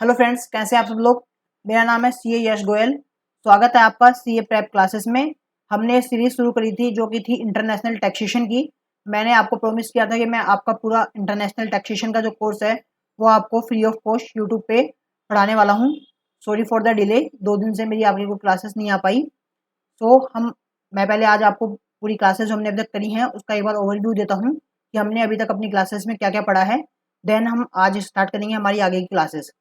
Hello friends, कैसे हैं आप सब लोग। मेरा नाम है सीए यश गोयल। स्वागत है आपका सीए प्रेप क्लासेस में। हमने सीरीज शुरू करी थी जो कि थी इंटरनेशनल टैक्सेशन की। मैंने आपको प्रॉमिस किया था कि मैं आपका पूरा इंटरनेशनल टैक्सेशन का जो कोर्स है वो आपको फ्री ऑफ कॉस्ट यूट्यूब पे पढ़ाने वाला हूँ। सॉरी फॉर द डिले, 2 दिन से मेरी आपकी कोई क्लासेस नहीं आ पाई। तो मैं पहले आज आपको पूरी क्लासेस जो हमने अभी तक करी हैं उसका एक बार ओवरव्यू देता हूँ कि हमने अभी तक अपनी क्लासेस में क्या क्या पढ़ा है। देन हम आज स्टार्ट करेंगे हमारी आगे की क्लासेस।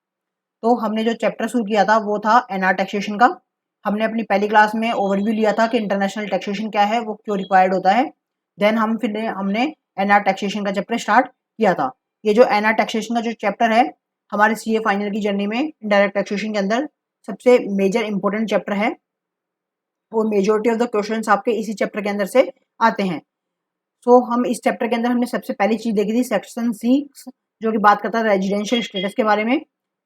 तो हमने जो चैप्टर शुरू किया था वो था एनआर टैक्सेशन का। हमने अपनी पहली क्लास में ओवरव्यू लिया था कि इंटरनेशनल टैक्सेशन क्या है, वो क्यों रिक्वायर्ड होता है। देन हमने एनआर टैक्सेशन का चैप्टर स्टार्ट किया था। ये जो एनआर टैक्सेशन का जो चैप्टर है हमारे सीए फाइनल की जर्नी में इनडायरेक्ट टैक्सेशन के अंदर सबसे मेजर इंपॉर्टेंट चैप्टर है। वो मेजोरिटी ऑफ द क्वेश्चंस आपके इसी चैप्टर के अंदर से आते हैं। सो हम इस चैप्टर के अंदर हमने सबसे पहली चीज देखी थी सेक्शन 6, जो कि बात करता है रेजिडेंशियल स्टेटस के बारे में।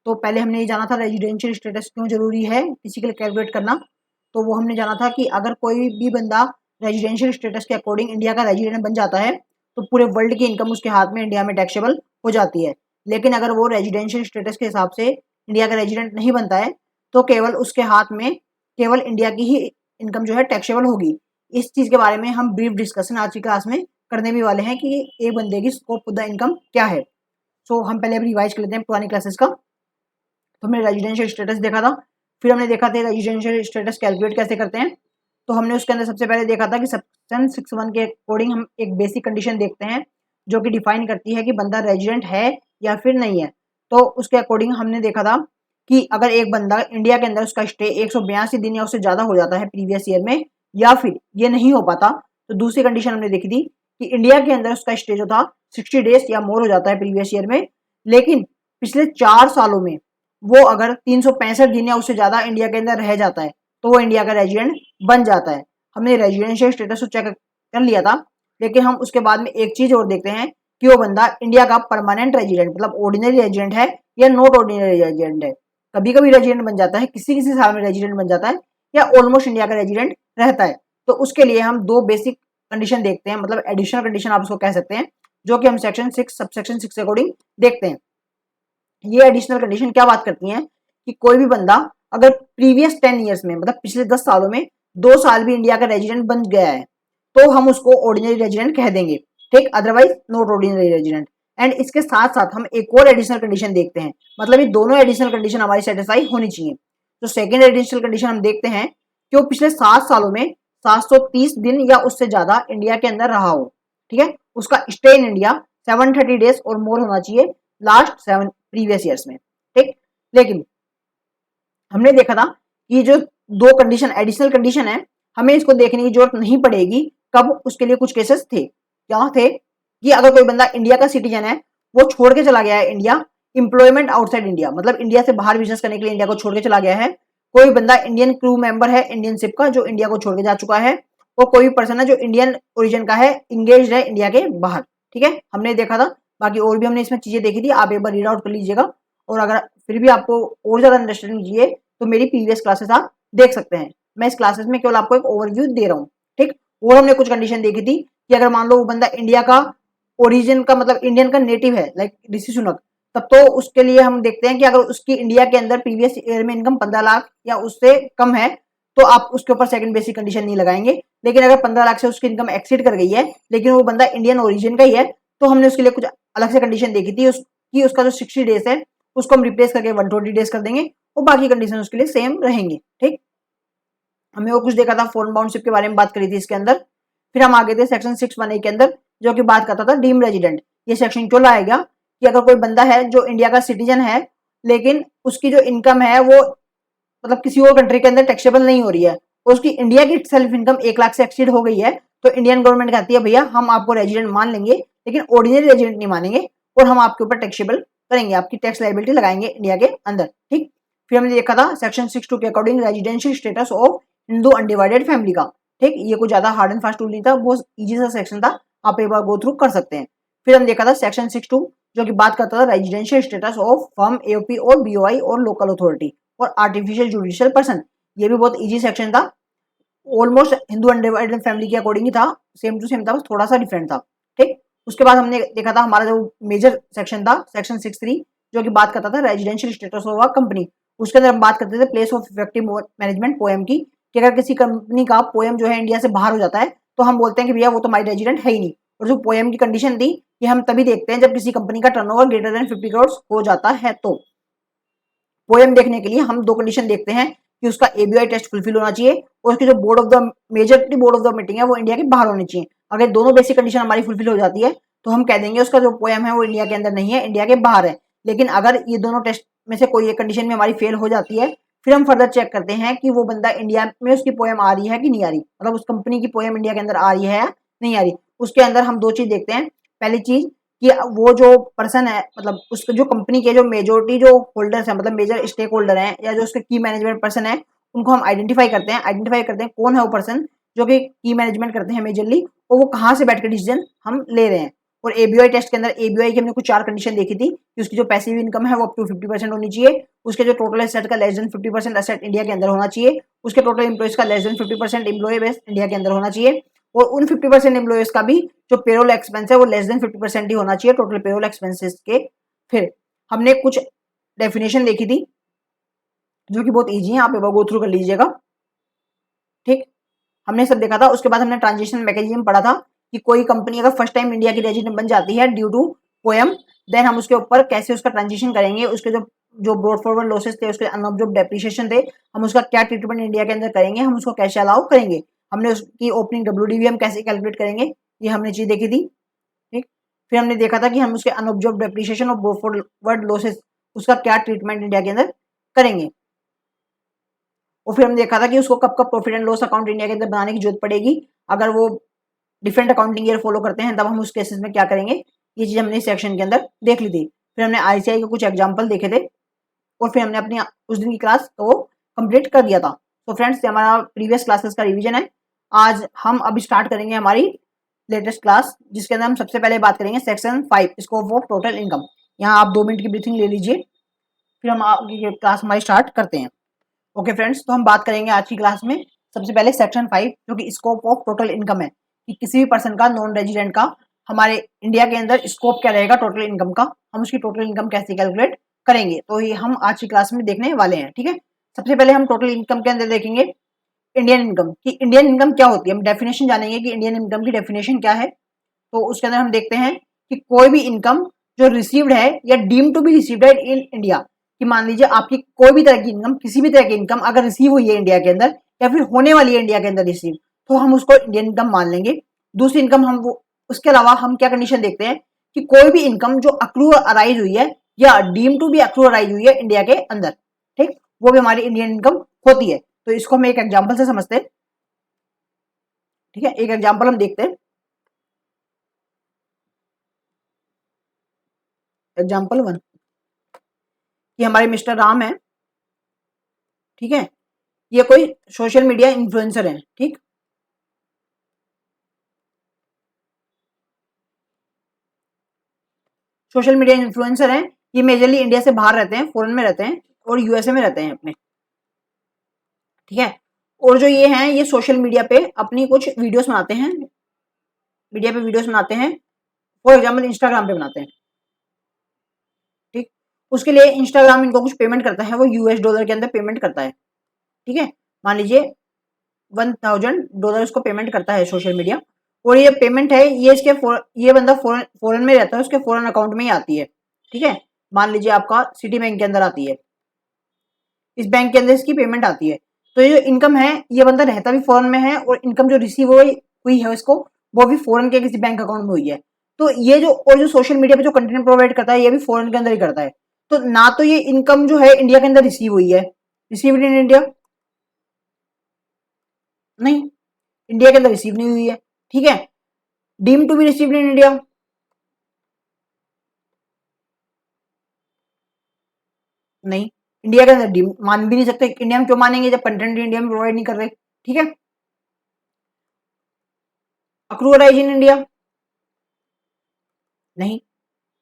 तो पहले हमने ये जाना था रेजिडेंशियल स्टेटस क्यों जरूरी है किसी के लिए कैलकुलेट करना। तो वो हमने जाना था कि अगर कोई भी बंदा रेजिडेंशियल स्टेटस के अकॉर्डिंग इंडिया का रेजिडेंट बन जाता है तो पूरे वर्ल्ड की इनकम उसके हाथ में इंडिया में टैक्सेबल हो जाती है। लेकिन अगर वो रेजिडेंशियल स्टेटस के हिसाब से इंडिया का रेजिडेंट नहीं बनता है तो केवल उसके हाथ में केवल इंडिया की ही इनकम जो है टैक्सेबल होगी। इस चीज के बारे में हम ब्रीफ डिस्कशन आज की क्लास में करने भी वाले हैं कि एक बंदे की स्कोप ऑफ द इनकम क्या है। सो हम पहले अभी रिवाइज कर लेते हैं पुरानी क्लासेस का। तो हमने रेजिडेंशियल स्टेटस देखा था, फिर हमने देखा था रेजिडेंशियल स्टेटस कैलकुलेट कैसे करते हैं। तो हमने उसके अंदर सबसे पहले देखा था कि सेक्शन 61 के अकॉर्डिंग हम एक बेसिक कंडीशन देखते हैं जो कि डिफाइन करती है कि बंदा रेजिडेंट है या फिर नहीं है। तो उसके अकॉर्डिंग हमने देखा था कि अगर एक बंदा इंडिया के अंदर उसका स्टे 182 दिन या उससे ज्यादा हो जाता है प्रीवियस ईयर में, या फिर ये नहीं हो पाता, तो दूसरी कंडीशन हमने देखी थी कि इंडिया के अंदर उसका स्टे जो था 60 डेज या मोर हो जाता है प्रीवियस ईयर में, लेकिन पिछले 4 सालों में वो अगर 365 दिन या उससे ज्यादा इंडिया के अंदर रह जाता है तो वो इंडिया का रेजिडेंट बन जाता है। हमने रेजिडेंशियल स्टेटस को चेक कर लिया था, लेकिन हम उसके बाद में एक चीज और देखते हैं कि वो बंदा इंडिया का परमानेंट रेजिडेंट मतलब ऑर्डिनरी रेजिडेंट है या नॉट ऑर्डिनरी रेजिडेंट है। कभी कभी रेजिडेंट बन जाता है, किसी किसी साल में रेजिडेंट बन जाता है, या ऑलमोस्ट इंडिया का रेजिडेंट रहता है। तो उसके लिए हम दो बेसिक कंडीशन देखते हैं, मतलब एडिशनल कंडीशन आप उसको कह सकते हैं, जो कि हम सेक्शन 6 सबसेक्शन 6 के अकॉर्डिंग देखते हैं। ये एडिशनल कंडीशन क्या बात करती है कि कोई भी बंदा अगर प्रीवियस 10 ईयर्स में मतलब पिछले 10 सालों में 2 साल भी इंडिया का रेजिडेंट बन गया है तो हम उसको ऑर्डिनरी रेजिडेंट कह देंगे, ठीक, otherwise not ordinary resident. And इसके साथ साथ हम एक और एडिशनल कंडीशन देखते हैं, मतलब ये दोनों एडिशनल कंडीशन हमारी सेटिस्फाई होनी चाहिए। तो सेकेंड एडिशनल कंडीशन हम देखते हैं कि वो पिछले 7 सालों में 730 दिन या उससे ज्यादा इंडिया के अंदर रहा हो, ठीक है, उसका स्टे इन इंडिया 730 डेज और मोर होना चाहिए लास्ट 7 प्रीवियस ईयर्स में, ठीक। लेकिन हमने देखा था कि जो दो कंडीशन एडिशनल कंडीशन है हमें इसको देखने की जरूरत नहीं पड़ेगी। कब? उसके लिए कुछ केसेस थे, क्या थे कि अगर कोई बंदा इंडिया का सिटीजन है, वो छोड़ के चला गया है इंडिया, एम्प्लॉयमेंट आउटसाइड इंडिया, मतलब इंडिया से बाहर बिजनेस करने के लिए इंडिया को छोड़ के चला गया है। कोई बंदा इंडियन क्रू मेंबर है इंडियन शिप का जो इंडिया को छोड़ के जा चुका है, और कोई भी पर्सन है जो इंडियन ओरिजिन का है, इंगेज है इंडिया के बाहर, ठीक है, हमने देखा था। बाकी और भी हमने इसमें चीजें देखी थी, आप एक बार रीड आउट कर लीजिएगा। और अगर फिर भी आपको और ज्यादा अंडरस्टैंडिंग चाहिए तो मेरी प्रीवियस क्लासेस आप देख सकते हैं। मैं इस क्लासेस में केवल आपको एक ओवरव्यू दे रहा हूँ, ठीक। और हमने कुछ कंडीशन देखी थी कि अगर मान लो वो बंदा इंडिया का ओरिजिन का मतलब इंडियन का नेटिव है लाइक ऋषि सुनक, तब तो उसके लिए हम देखते हैं कि अगर उसकी इंडिया के अंदर प्रीवियस ईयर में इनकम 15 लाख या उससे कम है तो आप उसके ऊपर सेकंड बेसिक कंडीशन नहीं लगाएंगे। लेकिन अगर 15 लाख से उसकी इनकम एक्सीड कर गई है लेकिन वो बंदा इंडियन ओरिजिन का ही है तो हमने उसके लिए कुछ अलग से कंडीशन देखी थी उसकी, उसका जो 60 डेज है उसको हम रिप्लेस करके 120 डेज कर देंगे और बाकी कंडीशन उसके लिए सेम रहेंगी, ठीक। हमने वो कुछ देखा था, फॉरेन बाउंडशिप के बारे में बात करी थी इसके अंदर। फिर हम आगे थे सेक्शन 6(1)(a) के अंदर जो कि बात करता था डीम रेजिडेंट। ये सेक्शन क्यों लाया गया कि अगर कोई बंदा है जो इंडिया का सिटीजन है लेकिन उसकी जो इनकम है वो मतलब किसी और कंट्री के अंदर टैक्सेबल नहीं हो रही है और उसकी इंडिया की सेल्फ इनकम 1 लाख से एक्सीड हो गई है, तो इंडियन गवर्नमेंट कहती है भैया हम आपको रेजिडेंट मान लेंगे लेकिन ऑर्डिनरी रेजिडेंट नहीं मानेंगे और हम आपके ऊपर टैक्सेबल करेंगे, आपकी टैक्स लाइबिलिटी लगाएंगे इंडिया के अंदर, ठीक। फिर हमने देखा था सेक्शन 6(2) के according residential status of Hindu undivided family का, ठीक। ये कुछ ज्यादा हार्ड एंड फास्ट रूल नहीं था, बहुत इजी सा सेक्शन था, आप एक बार गो थ्रू कर सकते हैं। फिर हम देखा था सेक्शन 6(2) जो कि बात करता था residential status of firm, AOP और बीओआई और लोकल अथॉरिटी और आर्टिफिशियल जुडिशियल पर्सन। ये भी बहुत इजी सेक्शन था, ऑलमोस्ट हिंदू अनडिवाइडेड फैमिली के अकॉर्डिंग ही था, सेम टू सेम था, बस थोड़ा सा डिफरेंट था, ठीक। उसके बाद हमने देखा था हमारा जो मेजर सेक्शन था सेक्शन 6(3) जो कि बात करता था residential status of a company. उसके अंदर हम बात करते थे place of effective management poem की, कि अगर किसी कंपनी का पोएम जो है इंडिया से बाहर हो जाता है तो हम बोलते हैं कि भैया वो तो हमारी रेजिडेंट है ही नहीं। और जो पोएम की कंडीशन थी कि हम तभी देखते हैं जब किसी कंपनी का टर्नओवर ग्रेटर देन 50 करोड़ हो जाता है। तो पोएम देखने के लिए हम दो कंडीशन देखते हैं कि उसका एबीआई टेस्ट फुलफिल होना चाहिए और उसकी जो board of the majority board of the meeting है वो इंडिया के बाहर होनी चाहिए। अगर दोनों बेसिक कंडीशन हमारी फुलफिल हो जाती है तो हम कह देंगे उसका जो पोएम है वो इंडिया के अंदर नहीं है, इंडिया के बाहर है। लेकिन अगर ये दोनों टेस्ट में से कोई एक कंडीशन में हमारी फेल हो जाती है, फिर हम फर्दर चेक करते हैं कि वो बंदा इंडिया में उसकी पोएम आ रही है कि नहीं आ रही, मतलब उस कंपनी की पोएम इंडिया के अंदर आ रही है या नहीं आ रही। उसके अंदर हम दो चीज देखते हैं। पहली चीज कि वो जो पर्सन है, मतलब उसके जो कंपनी के जो मेजोरिटी जो होल्डर्स हैं, मतलब मेजर स्टेक होल्डर हैं या जो उसके की मैनेजमेंट पर्सन है, उनको हम आइडेंटिफाई करते हैं कौन है वो पर्सन जो कि की मैनेजमेंट करते हैं मेजरली, और वो कहाँ से बैठ कर डिसीजन हम ले रहे हैं। और एबीआई टेस्ट के अंदर एबीआई की हमने कुछ 4 कंडीशन देखी थी कि उसकी जो पैसिव इनकम है वो अप टू 50% होनी चाहिए, उसके जो टोटल एसेट का लेस देन 50% एसेट इंडिया के अंदर होना चाहिए, उसके टोटल एम्प्लॉइज का less than 50% employee base India के अंदर होना चाहिए, और उन 50% एम्प्लॉयज का भी जो पेरोल एक्सपेंस है वो लेस देन 50% ही होना चाहिए टोटल पेरोल एक्सपेंसेस के। फिर हमने कुछ डेफिनेशन देखी थी जो कि बहुत इजी है, आप एक बार गो थ्रू कर लीजिएगा। ठीक, हमने सब देखा था। उसके बाद हमने ट्रांजिशन मैकेनिज्म पढ़ा था कि कोई कंपनी अगर फर्स्ट टाइम इंडिया की रेजिडेंट बन जाती है ड्यू टू पोएम, देन हम उसके ऊपर कैसे उसका ट्रांजिशन करेंगे, उसके जो जो ब्रॉड फॉरवर्ड लॉसेस थे, उसके अनअब्जॉर्ब डेप्रिसिएशन थे, हम उसका क्या ट्रीटमेंट इंडिया के अंदर करेंगे, हम उसको कैसे अलाउ करेंगे, हमने उसकी ओपनिंग डब्ल्यूडीवी हम कैसे कैलकुलेट करेंगे, ये हमने चीज देखी थी। ठीक, फिर हमने देखा था कि हम उसके अनअब्जॉर्ब डेप्रिसिएशन और ब्रॉड फॉरवर्ड लॉसेस उसका क्या ट्रीटमेंट इंडिया के अंदर करेंगे। और फिर हमने देखा था कि उसको कब कब profit and loss account India के अंदर बनाने की जरूरत पड़ेगी, अगर वो डिफरेंट अकाउंटिंग ईयर फॉलो करते हैं तब हम उस केसेस में क्या करेंगे। ये चीज हमने इस सेक्शन के अंदर देख ली थी। फिर हमने आईसीआई के कुछ एग्जाम्पल देखे थे और फिर हमने अपनी उस दिन की क्लास को कंप्लीट कर दिया था। तो फ्रेंड्स, ये हमारा प्रीवियस क्लासेस का रिवीजन है। आज हम अभी स्टार्ट करेंगे हमारी लेटेस्ट क्लास, जिसके अंदर हम सबसे पहले बात करेंगे section 5 scope of total income. यहाँ आप 2 मिनट की ब्रीथिंग ले लीजिए, फिर हम आगे क्लास हमारी स्टार्ट करते हैं। ओके फ्रेंड्स, तो हम बात करेंगे आज की क्लास में सबसे पहले सेक्शन 5 जो कि स्कोप ऑफ टोटल इनकम है, कि किसी भी पर्सन का, नॉन रेजिडेंट का, हमारे इंडिया के अंदर स्कोप क्या रहेगा टोटल इनकम का, हम उसकी टोटल इनकम कैसे कैलकुलेट करेंगे, तो ये हम आज की क्लास में देखने वाले हैं। ठीक है, सबसे पहले हम टोटल इनकम के अंदर देखेंगे इंडियन इनकम, कि इंडियन इनकम क्या होती है। हम डेफिनेशन जानेंगे कि इंडियन इनकम की डेफिनेशन क्या है। तो उसके अंदर हम देखते हैं कि कोई भी इनकम जो रिसीव्ड है या डीम टू बी रिसीव्ड है इन इंडिया, कि मान लीजिए आपकी कोई भी तरह की इनकम, किसी भी तरह की इनकम अगर रिसीव हुई है इंडिया के अंदर या फिर होने वाली है इंडिया के अंदर रिसीव, तो हम उसको इंडियन इनकम मान लेंगे। दूसरी इनकम हम वो, उसके अलावा हम क्या कंडीशन देखते हैं कि कोई भी इनकम जो अक्रू अराइज हुई है या deem to be accrue arise हुई है इंडिया के अंदर, ठीक, वो भी हमारी इंडियन इनकम होती है। तो इसको हम एक एग्जाम्पल से समझते हैं। ठीक है, एक एग्जाम्पल हम देखते हैं। एग्जाम्पल 1, कि हमारे मिस्टर राम है, ठीक है, ये कोई सोशल मीडिया इन्फ्लुएंसर है। ठीक, सोशल मीडिया इन्फ्लुएंसर हैं, ये मेजरली इंडिया से बाहर रहते हैं, फॉरेन में रहते हैं और यूएसए में रहते हैं अपने। ठीक है, और जो ये हैं ये सोशल मीडिया पे अपनी कुछ वीडियोस बनाते हैं, मीडिया पे वीडियोस बनाते हैं, फॉर एग्जाम्पल इंस्टाग्राम पे बनाते हैं। ठीक, उसके लिए इंस्टाग्राम इनको कुछ पेमेंट करता है, वो यूएस डॉलर के अंदर पेमेंट करता है। ठीक है, मान लीजिए $1000 उसको पेमेंट करता है सोशल मीडिया, और ये पेमेंट है ये इसके ये बंदा फॉरेन में रहता है, उसके फॉरेन अकाउंट में ही आती है। ठीक है, मान लीजिए आपका सिटी बैंक के अंदर आती है, इस बैंक के अंदर इसकी पेमेंट आती है। तो ये जो इनकम है ये बंदा रहता भी फॉरेन में है और इनकम जो रिसीव हुई है इसको, वो भी फॉरेन के किसी बैंक अकाउंट में हुई है। तो ये जो, और जो सोशल मीडिया पे जो कंटेंट प्रोवाइड करता है ये भी फॉरेन के अंदर ही करता है। तो ना तो ये इनकम जो है इंडिया के अंदर रिसीव हुई है, रिसीव इन इंडिया, नहीं, इंडिया के अंदर रिसीव नहीं हुई है। ठीक है, deem to be received in India, नहीं, इंडिया के अंदर डीम मान भी नहीं सकते। इंडिया में क्यों मानेंगे जब कंटेंट इंडिया में प्रोवाइड नहीं कर रहे। ठीक है, अक्रूअराइज इन इंडिया, नहीं,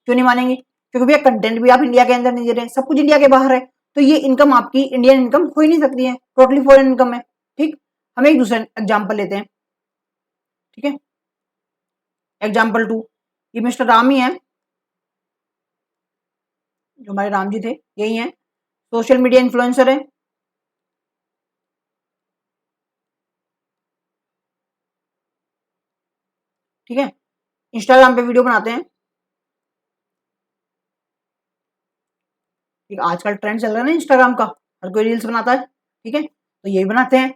क्यों नहीं मानेंगे, क्योंकि भैया कंटेंट भी आप इंडिया के अंदर नहीं दे रहे, सब कुछ इंडिया के बाहर है। तो ये इनकम आपकी इंडियन इनकम हो ही नहीं सकती है, टोटली फॉरेन इनकम है। ठीक, हम एक दूसरा एग्जाम्पल लेते हैं। ठीक है, एग्जाम्पल 2, ये मिस्टर राम ही है, जो हमारे राम जी थे यही हैं। सोशल मीडिया इन्फ्लुएंसर है, ठीक है। इंस्टाग्राम पे वीडियो बनाते हैं, ठीक। आजकल ट्रेंड चल रहा है ना इंस्टाग्राम का, हर कोई रील्स बनाता है, ठीक है, तो यही बनाते हैं।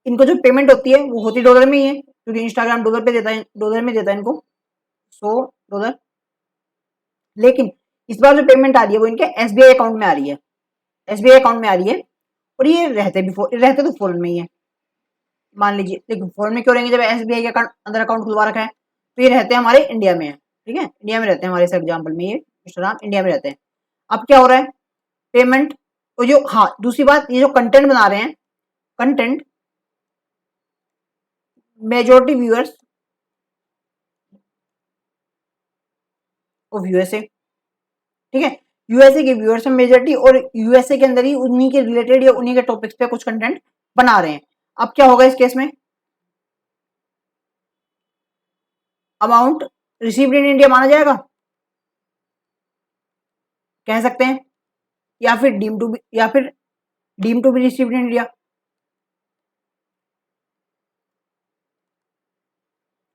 इनको जो पेमेंट होती है वो होती डॉलर में ही है, क्योंकि इंस्टाग्राम डॉलर पे देता है, डॉलर में देता है इनको $100। लेकिन इस बार जो पेमेंट आ रही है वो इनके एसबीआई अकाउंट में आ रही है, एसबीआई अकाउंट में आ रही है। और ये रहते तो फॉरेन में ही है, मान लीजिए। लेकिन फॉरेन में क्यों रहेंगे जब एसबीआई के अंदर अकाउंट खुलवा रखा है? तो ये रहते हैं हमारे इंडिया में है, ठीक है, इंडिया में रहते हैं हमारे इस एग्जाम्पल में, ये इंस्टाग्राम इंडिया में रहते हैं। अब क्या हो रहा है, पेमेंट, और जो, हाँ दूसरी बात, ये जो कंटेंट बना रहे हैं, content majority viewers of USA, ठीक है, यूएसए के व्यूअर्स हैं मेजोरिटी, और यूएसए के अंदर ही उन्हीं के रिलेटेड या उन्हीं के टॉपिक्स पे कुछ कंटेंट बना रहे हैं। अब क्या होगा इस केस में, अमाउंट रिसीव्ड इन इंडिया माना जाएगा, कह सकते हैं, या फिर deem to be received in India.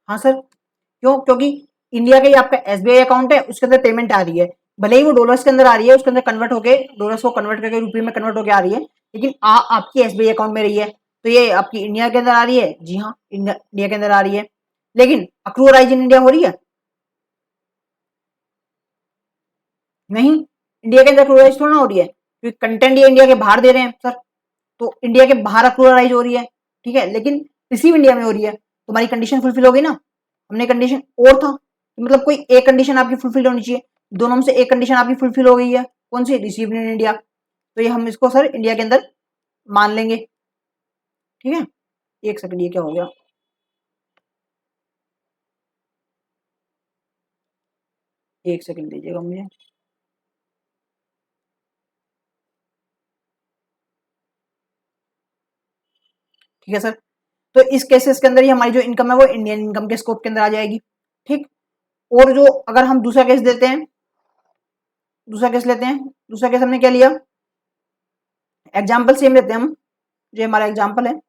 हाँ सर, क्यों? क्योंकि इंडिया का ही आपका एसबीआई अकाउंट है, उसके अंदर पेमेंट आ रही है, भले ही वो डॉलर्स के अंदर आ रही है, उसके अंदर कन्वर्ट होके डॉलर्स को कन्वर्ट करके रुपये में कन्वर्ट होकर आ रही है, लेकिन आपकी एसबीआई अकाउंट में रही है, तो ये आपकी इंडिया के अंदर आ रही है। जी हाँ, इंडिया के अंदर आ रही है, लेकिन अक्रूअराइज इन इंडिया हो रही है नहीं, इंडिया के अंदर अक्रूअराइज थोड़ा ना हो रही है, क्योंकि कंटेंट ये इंडिया के बाहर दे रहे हैं सर, तो इंडिया के बाहर अक्रूअराइज हो रही है, ठीक है, लेकिन रिसीव इंडिया में हो रही है, तो हमारी कंडीशन फुलफिल होगी ना। हमने कंडीशन और था, मतलब कोई एक कंडीशन आपकी फुलफिल होनी चाहिए, दोनों में से एक कंडीशन आपकी फुलफिल हो गई है, कौन सी? रिसीव इन इंडिया, तो ये हम इसको सर इंडिया के अंदर मान लेंगे, ठीक है। एक सेकंड, ये क्या हो गया, एक सेकंड दीजिएगा मुझे। ठीक है सर, तो इस केसेस के अंदर ही हमारी जो इनकम है वो इंडियन इनकम के स्कोप के अंदर आ जाएगी, ठीक। और जो अगर हम दूसरा केस देते हैं, दूसरा केस लेते हैं, दूसरा केस हमने क्या लिया, एग्जाम्पल सेम लेते हैं हम, जो हमारा एग्जाम्पल है,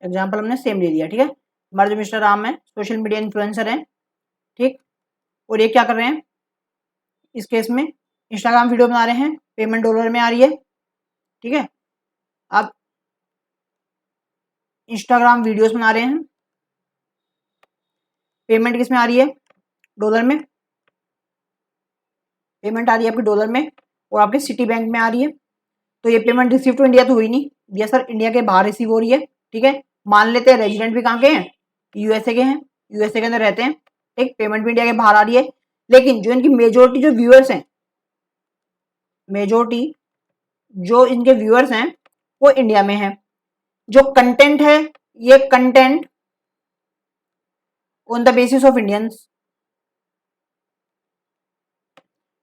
एग्जाम्पल हमने सेम ले लिया, ठीक है। हमारे जो मिस्टर राम है सोशल मीडिया इन्फ्लुएंसर हैं, ठीक, और ये क्या कर रहे हैं इस केस में, इंस्टाग्राम वीडियो बना रहे हैं, पेमेंट डॉलर में आ रही है, ठीक है। अब इंस्टाग्राम वीडियोस बना रहे हैं, पेमेंट किस में आ रही है? डॉलर में, पेमेंट आ रही है आपकी डॉलर में, और आपके सिटी बैंक में आ रही है। तो ये पेमेंट रिसीव टू इंडिया तो हुई नहीं, ये सर इंडिया के बाहर रिसीव हो रही है, ठीक है। मान लेते हैं रेजिडेंट भी कहाँ के हैं, यूएसए के हैं, यूएसए के अंदर रहते हैं, ठीक, पेमेंट भी इंडिया के बाहर आ रही है, लेकिन जो इनकी मेजोरिटी जो व्यूअर्स हैं, मेजोरिटी जो इनके व्यूअर्स हैं वो इंडिया में है। जो कंटेंट है, ये content on the basis of Indians,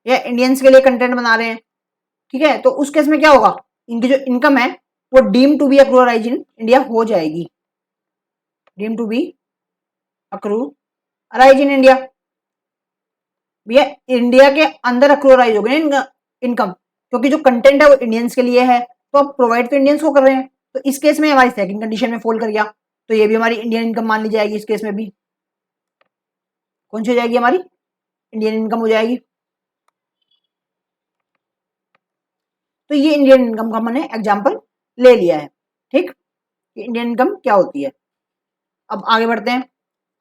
या इंडियंस के लिए कंटेंट बना रहे हैं, ठीक है। तो उस केस में क्या होगा, इनकी जो इनकम है वो deem to be accrue arise in India हो जाएगी, deem to be accrue arise in India, भैया इंडिया के अंदर अक्रूअराइज हो गई ना इनकम, क्योंकि जो कंटेंट है वो इंडियंस के लिए है, तो आप प्रोवाइड तो इंडियंस को कर रहे हैं, तो इस केस में हमारी सेकंड कंडीशन में फॉल कर गया, तो ये भी हमारी इंडियन इनकम मान ली जाएगी। इस केस में भी कौन सी हो जाएगी, हमारी इंडियन इनकम हो जाएगी। तो ये इंडियन इनकम का मैंने एग्जाम्पल ले लिया है, ठीक, इंडियन इनकम क्या होती है। अब आगे बढ़ते हैं,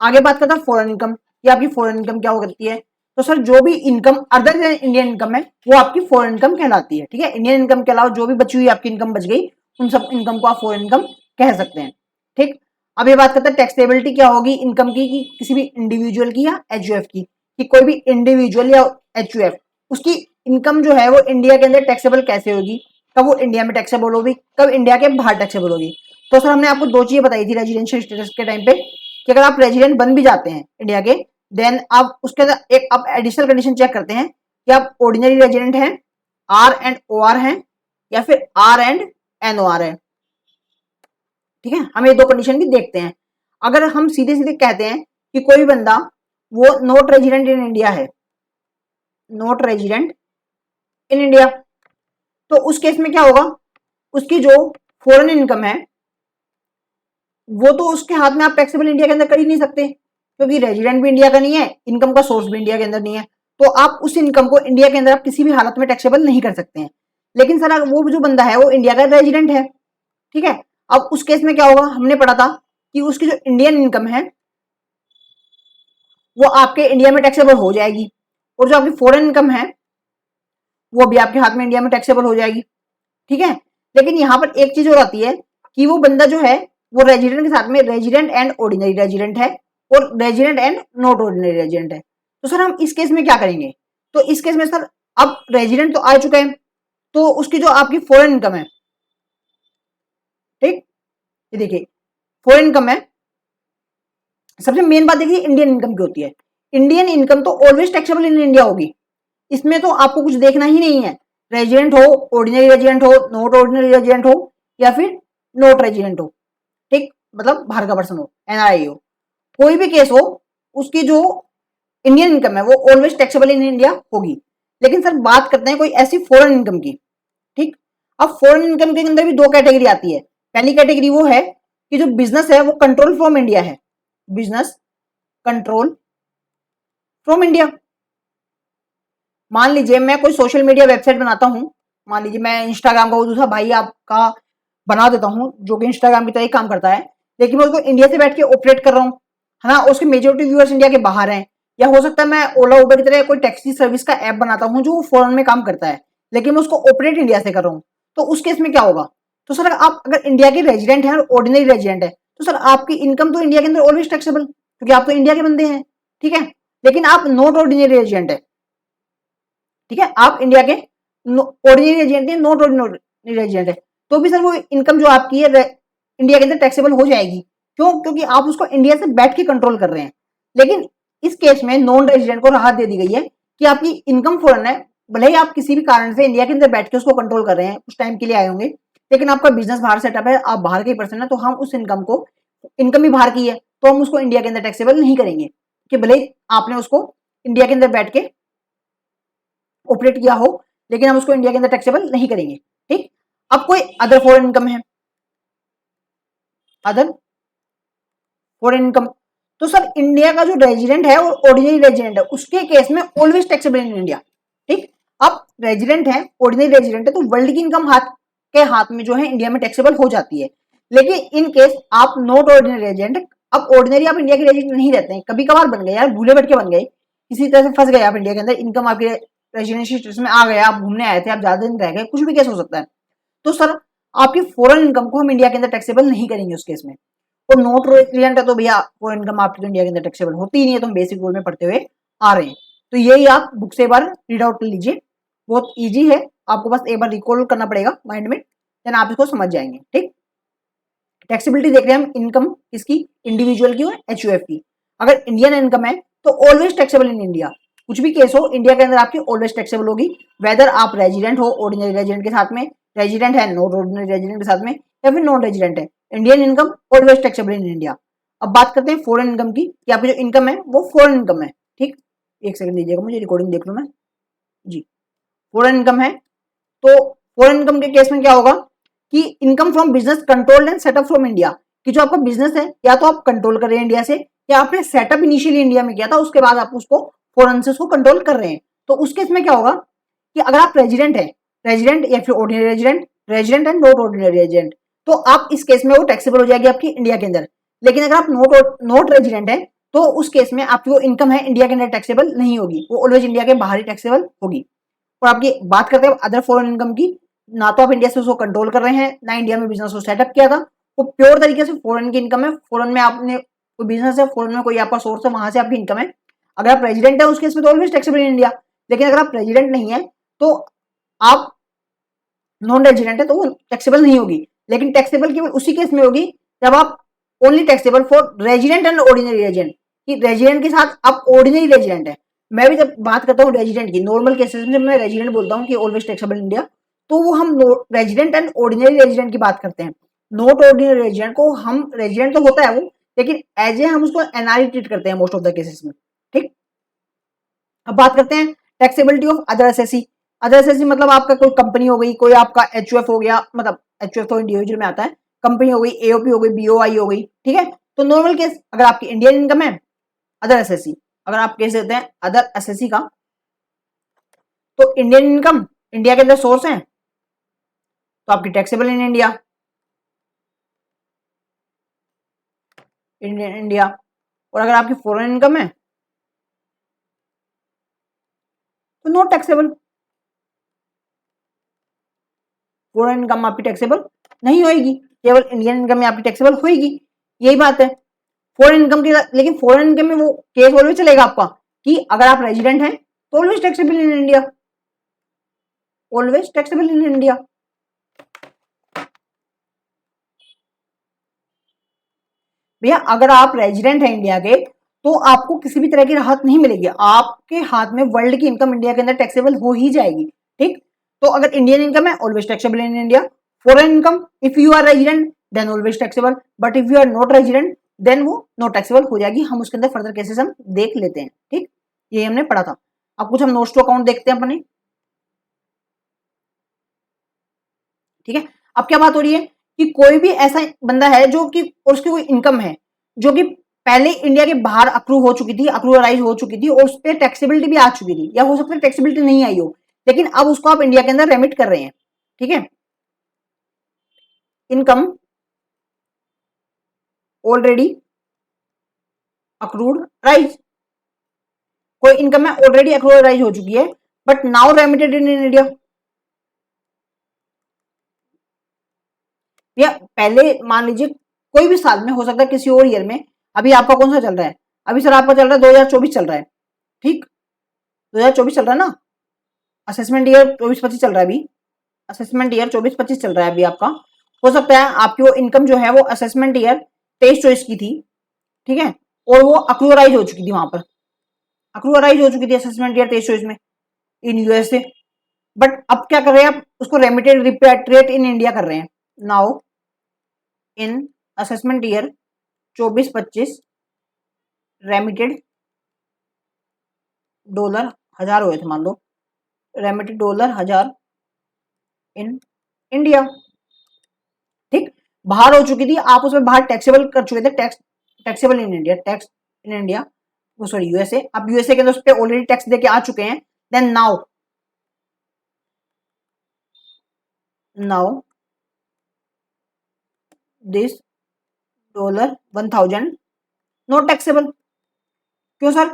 आगे बात करते हैं फॉरेन इनकम, कि आपकी फॉरेन इनकम क्या हो करती है। तो सर जो भी income other than Indian income है वो आपकी फॉरेन इनकम कहलाती है, ठीक है। इंडियन इनकम के अलावा जो भी बची हुई आपकी इनकम बच गई, उन सब इनकम को आप फॉरेन इनकम कह सकते हैं, ठीक। अब ये बात करते हैं टैक्सेबिलिटी क्या होगी इनकम की, कि किसी भी इंडिविजुअल की या एचयूएफ की, कि कोई भी इंडिविजुअल या एचयूएफ उसकी इनकम जो है वो इंडिया के अंदर टैक्सेबल कैसे होगी, कब वो इंडिया में टैक्सेबल होगी, कब इंडिया के बाहर टैक्सेबल होगी। तो सर हमने आपको दो चीजें बताई थी रेजिडेंशियल स्टेटस के टाइम पे कि अगर आप रेजिडेंट बन भी जाते हैं इंडिया के, देन आप उसके अंदर एक आप एडिशनल कंडीशन चेक करते हैं कि आप ऑर्डिनरी रेजिडेंट हैं, आर एंड ओ आर हैं, या फिर R and N O R है। ठीक है, हम ये दो कंडीशन भी देखते हैं। अगर हम सीधे सीधे कहते हैं कि कोई बंदा वो नॉट रेजिडेंट इन इंडिया है, नॉट रेजिडेंट इन इंडिया, तो उस केस में क्या होगा, उसकी जो फॉरेन इनकम है वो तो उसके हाथ में आप टैक्सेबल इंडिया के अंदर कर ही नहीं सकते, क्योंकि रेजिडेंट भी इंडिया का नहीं है, इनकम का सोर्स भी इंडिया के अंदर नहीं है, तो आप उस इनकम को इंडिया के अंदर आप किसी भी हालत में टैक्सेबल नहीं कर सकते हैं। लेकिन सर वो जो बंदा है वो इंडिया का रेजिडेंट है, ठीक है, अब उस केस में क्या होगा, हमने पढ़ा था कि उसकी जो इंडियन इनकम है वो आपके इंडिया में टैक्सेबल हो जाएगी, और जो आपकी फॉरेन इनकम है वो भी आपके हाथ में इंडिया में टैक्सेबल हो जाएगी। ठीक है, लेकिन यहाँ पर एक चीज और आती है कि वो बंदा जो है वो रेजिडेंट के साथ में रेजिडेंट एंड ऑर्डिनरी रेजिडेंट है, और resident and not ordinary resident है। तो सर हम इस केस में क्या करेंगे, तो इस केस में सर अब रेजिडेंट तो आ चुका है, तो उसकी जो आपकी फॉरेन इनकम है, ठीक, ये देखिए फॉरेन इनकम है, सबसे मेन बात देखिए इंडियन इनकम की होती है, इंडियन इनकम तो ऑलवेज टैक्सेबल इन इंडिया होगी, इसमें तो आपको कुछ देखना ही नहीं है, रेजिडेंट हो, ऑर्डिनरी रेजिडेंट हो, नॉट ऑर्डिनरी रेजिडेंट हो, या फिर नॉट रेजिडेंट हो, ठीक, मतलब बाहर का पर्सन हो, एनआरआई हो, कोई भी केस हो, उसकी जो इंडियन इनकम है वो ऑलवेज टैक्सेबल इन इंडिया होगी। लेकिन सर बात करते हैं कोई ऐसी फॉरेन इनकम की, ठीक, अब फॉरेन इनकम के अंदर भी दो कैटेगरी आती है। पहली कैटेगरी वो है कि जो बिजनेस है वो कंट्रोल फ्रॉम इंडिया है, बिजनेस कंट्रोल फ्रॉम इंडिया। मान लीजिए मैं कोई सोशल मीडिया वेबसाइट बनाता हूं, मान लीजिए मैं इंस्टाग्राम का वो दूसरा भाई आपका बना देता हूं जो कि इंस्टाग्राम की तरह ही काम करता है, लेकिन मैं उसको इंडिया से बैठ के ऑपरेट कर रहा हूँ, है ना, उसके मेजोरिटी व्यूअर्स इंडिया के बाहर हैं। या हो सकता है मैं ओला उबर की तरह कोई टैक्सी सर्विस का ऐप बनाता हूँ जो फॉरेन में काम करता है, लेकिन मैं उसको ऑपरेट इंडिया से कर रहा हूँ, तो उस केस में क्या होगा, तो सर आप अगर इंडिया के रेजिडेंट हैं और ऑर्डिनरी रेजिडेंट है, तो सर आपकी इनकम तो इंडिया के अंदर ऑलवेज टैक्सेबल, क्योंकि आप तो इंडिया के बंदे हैं, ठीक है, लेकिन आप नॉट ऑर्डिनरी रेजिडेंट है, ठीक है, आप इंडिया के ऑर्डिनरी रेजिडेंट है, नॉट ऑर्डिनरी रेजिडेंट है, तो भी सर वो इनकम जो आपकी है इंडिया के अंदर टैक्सेबल हो जाएगी। क्यों, क्योंकि आप उसको इंडिया से बैठ के कंट्रोल कर रहे हैं। लेकिन इस केस में नॉन रेजिडेंट को राहत दे दी गई है कि आपकी इनकम फॉरेन है, भले ही आप किसी भी कारण से इंडिया के अंदर बैठ के उसको कंट्रोल कर रहे हैं, कुछ टाइम के लिए आए होंगे, लेकिन आपका बिजनेस बाहर सेटअप है, आप बाहर के पर्सन है, तो हम उस इनकम को, इनकम भी बाहर की है तो हम उसको इंडिया के अंदर टैक्सेबल नहीं करेंगे, कि भले ही आपने उसको इंडिया के अंदर बैठ के ऑपरेट किया हो, लेकिन हम उसको इंडिया के अंदर टैक्सेबल नहीं करेंगे। ठीक, अब कोई अदर फॉरेन इनकम है, अदर फॉरेन इनकम, तो सर इंडिया का जो रेजिडेंट है और ऑर्डिनरी रेजिडेंट है उसके केस में ऑलवेज टैक्सेबल इन इंडिया। ठीक, अब रेजिडेंट है, ऑर्डिनरी रेजिडेंट है, तो वर्ल्ड की इनकम हाथ में जो है इंडिया में टैक्सेबल हो जाती है। लेकिन इन केस आप नॉट ऑर्डिनरी रेजिडेंट, अब ऑर्डिनरी आप इंडिया के रेजिडेंट नहीं रहते हैं, कभी कभार बन गए यार, भूले भटके बन गए, किसी तरह से फंस गए आप इंडिया के अंदर, इनकम आपके रेजिडेंशियल स्टेटस में आ गया, आप घूमने आए थे, आप ज्यादा दिन रह गए, कुछ भी केस हो सकता है, तो सर आपकी फॉरेन इनकम को हम इंडिया के अंदर टैक्सेबल नहीं करेंगे उस केस में। और नॉट रेजिडेंट है तो भैया फॉरेन इनकम आपकी तो इंडिया के अंदर टैक्सेबल होती ही नहीं है, तो हम बेसिक रूल में पढ़ते हुए आ रहे हैं। तो यही आप बुक से एक बार रीड आउट कर लीजिए, बहुत ईजी है, आपको बस एक बार रिकॉल करना पड़ेगा माइंड में, देन आप इसको समझ जाएंगे। ठीक, टैक्सेबिलिटी देख रहे हैं हम इनकम किसकी, इंडिविजुअल की और एचयूएफ की। अगर इंडियन इनकम है तो ऑलवेज टैक्सेबल इन इंडिया, कुछ भी केस हो इंडिया के अंदर आपकी ऑलवेज टैक्सेबल होगी, वेदर आप रेजिडेंट हो ऑर्डिनरी रेजिडेंट के साथ में, रेजिडेंट है नॉन ऑर्डिनरी रेजिडेंट के साथ में, या फिर नॉन रेजिडेंट है, Indian income always taxable in India. अब बात करते हैं फॉरेन इनकम की, कि आपकी जो इनकम है वो फॉरेन इनकम है। ठीक, एक सेकंड दीजिएगा मुझे, रिकॉर्डिंग देख लूं मैं जी। फॉरेन इनकम है, तो फॉरेन इनकम के केस में क्या होगा कि income from business controlled and setup from India, कि जो आपका बिजनेस है या तो आप कंट्रोल कर रहे हैं इंडिया से, या आपने सेटअप इनिशियली इंडिया में किया था, उसके बाद आप उसको फॉरेन से उसको कंट्रोल कर रहे हैं। तो उस केस में क्या होगा कि अगर आप रेजिडेंट है, रेजिडेंट या फिर ordinary resident, resident and not ordinary resident, तो आप इस केस में वो टैक्सेबल हो जाएगी आपकी इंडिया के अंदर। लेकिन अगर आप नॉट रेजिडेंट है तो उस केस में आपकी वो इनकम है इंडिया के अंदर टैक्सेबल नहीं होगी, वो ऑलवेज इंडिया के बाहर ही टैक्सेबल होगी। और आपकी बात करते हैं अदर फॉरेन इनकम की, ना तो आप इंडिया से उसको कंट्रोल कर रहे हैं, ना इंडिया में बिजनेस को सेटअप किया था, वो प्योर तरीके से फॉरेन की इनकम है, फॉरेन में आपने कोई बिजनेस है, फॉरेन में कोई आपका सोर्स है, वहां से आपकी इनकम है। अगर आप रेजिडेंट है उस केस में तो ऑलवेज टैक्सेबल इन इंडिया, लेकिन अगर आप रेजिडेंट नहीं है तो आप नॉन रेजिडेंट है तो वो टैक्सेबल नहीं होगी, लेकिन टैक्सेबल केवल उसी केस में होगी जब आप only taxable for resident and ordinary resident, कि रेजिडेंट के साथ आप ऑर्डिनरी रेजिडेंट है। मैं भी जब बात करता हूँ रेजिडेंट की, नॉर्मल केसेस में मैं रेजिडेंट बोलता हूँ कि ऑलवेज टैक्सेबल इंडिया, तो वो हम रेजिडेंट एंड ऑर्डिनरी रेजिडेंट की बात करते हैं। नॉट ऑर्डिनरी रेजिडेंट को हम, रेजिडेंट तो होता है वो, लेकिन एज ए हम उसको एनआरई ट्रीट करते हैं मोस्ट ऑफ द केसेस में। ठीक, अब बात करते हैं taxability of other SSC. Other SSC मतलब आपका कोई कंपनी हो गई, कोई आपका एचयूएफ हो गया, मतलब एचयूएफ तो इंडिविजुअल में आता है, कंपनी हो गई, एओपी हो गई, बीओआई हो गई। ठीक है, तो नॉर्मल केस अगर आपकी इंडियन इनकम है, अदर एसएससी, अगर आप केस देते हैं अदर एसएससी का, तो इंडियन इनकम इंडिया के अंदर सोर्स है तो आपकी taxable in India, Indian India. और अगर आपकी फॉरेन इनकम है तो नॉट टैक्सेबल, फॉरेन इनकम आपकी टैक्सेबल नहीं होगी, केवल इंडियन इनकम में आपकी टैक्सेबल होगी। यही बात है फॉरेन इनकम की, लेकिन फॉरेन इनकम में वो केस ऑलवेज चलेगा आपका कि अगर आप रेजिडेंट हैं तो always taxable in India, always taxable in India. भैया अगर आप रेजिडेंट हैं इंडिया के तो आपको किसी भी तरह की राहत नहीं मिलेगी, आपके हाथ में वर्ल्ड की इनकम इंडिया के अंदर टैक्सेबल हो ही जाएगी। ठीक, तो अगर इंडियन इनकम है always taxable in India, foreign income if you are resident then always taxable, but if you are not resident then वो नॉट टैक्सेबल हो जाएगी। हम उसके अंदर फर्दर केसेस हम देख लेते हैं। ठीक, ये हमने पढ़ा था। अब कुछ हम नोट्स टू अकाउंट देखते हैं अपने। ठीक है, अब क्या बात हो रही है कि कोई भी ऐसा बंदा है जो कि उसकी कोई इनकम है जो कि पहले इंडिया के बाहर अक्रू हो चुकी थी, अक्रूवलाइज हो चुकी थी और उस पर टैक्सेबिलिटी भी आ चुकी थी, या हो सकता है टैक्सेबिलिटी नहीं आई हो, लेकिन अब उसको आप इंडिया के अंदर रेमिट कर रहे हैं। ठीक है, इनकम ऑलरेडी अक्रूड राइज, कोई इनकम है ऑलरेडी अक्रूड राइज हो चुकी है but now remitted in India. या पहले मान लीजिए कोई भी साल में, हो सकता है किसी और ईयर में, अभी आपका कौन सा चल रहा है, अभी सर आपका चल रहा है 2024 चल रहा है। ठीक, 2024 चल रहा है ना, असेसमेंट ईयर 24-25 चल रहा है अभी, असेसमेंट ईयर 24-25 चल रहा है अभी आपका। हो सकता है आपकी वो इनकम जो है वो असेसमेंट ईयर 23-24 की थी। ठीक है, और वो अक्रूवराइज हो चुकी थी, वहां पर अक्रूवराइज हो चुकी थी असेसमेंट ईयर 23-24 में इन यूएसए। बट अब क्या कर रहे हैं, आप उसको रेमिटेड रिपेट्रिएट इन इंडिया कर रहे हैं। Now in assessment year 24-25 remitted dollar 1000 हुए थे मान लो, रेमिटेड डॉलर 1000 इन इंडिया। ठीक, बाहर हो चुकी थी, आप उसमें बाहर टैक्सेबल कर चुके थे, taxable in India, tax in India, वो सॉरी यूएसए, अब यूएसए के अंदर उस पर ऑलरेडी टैक्स देके आ चुके हैं। Then now this dollar 1000 not taxable. क्यों सर?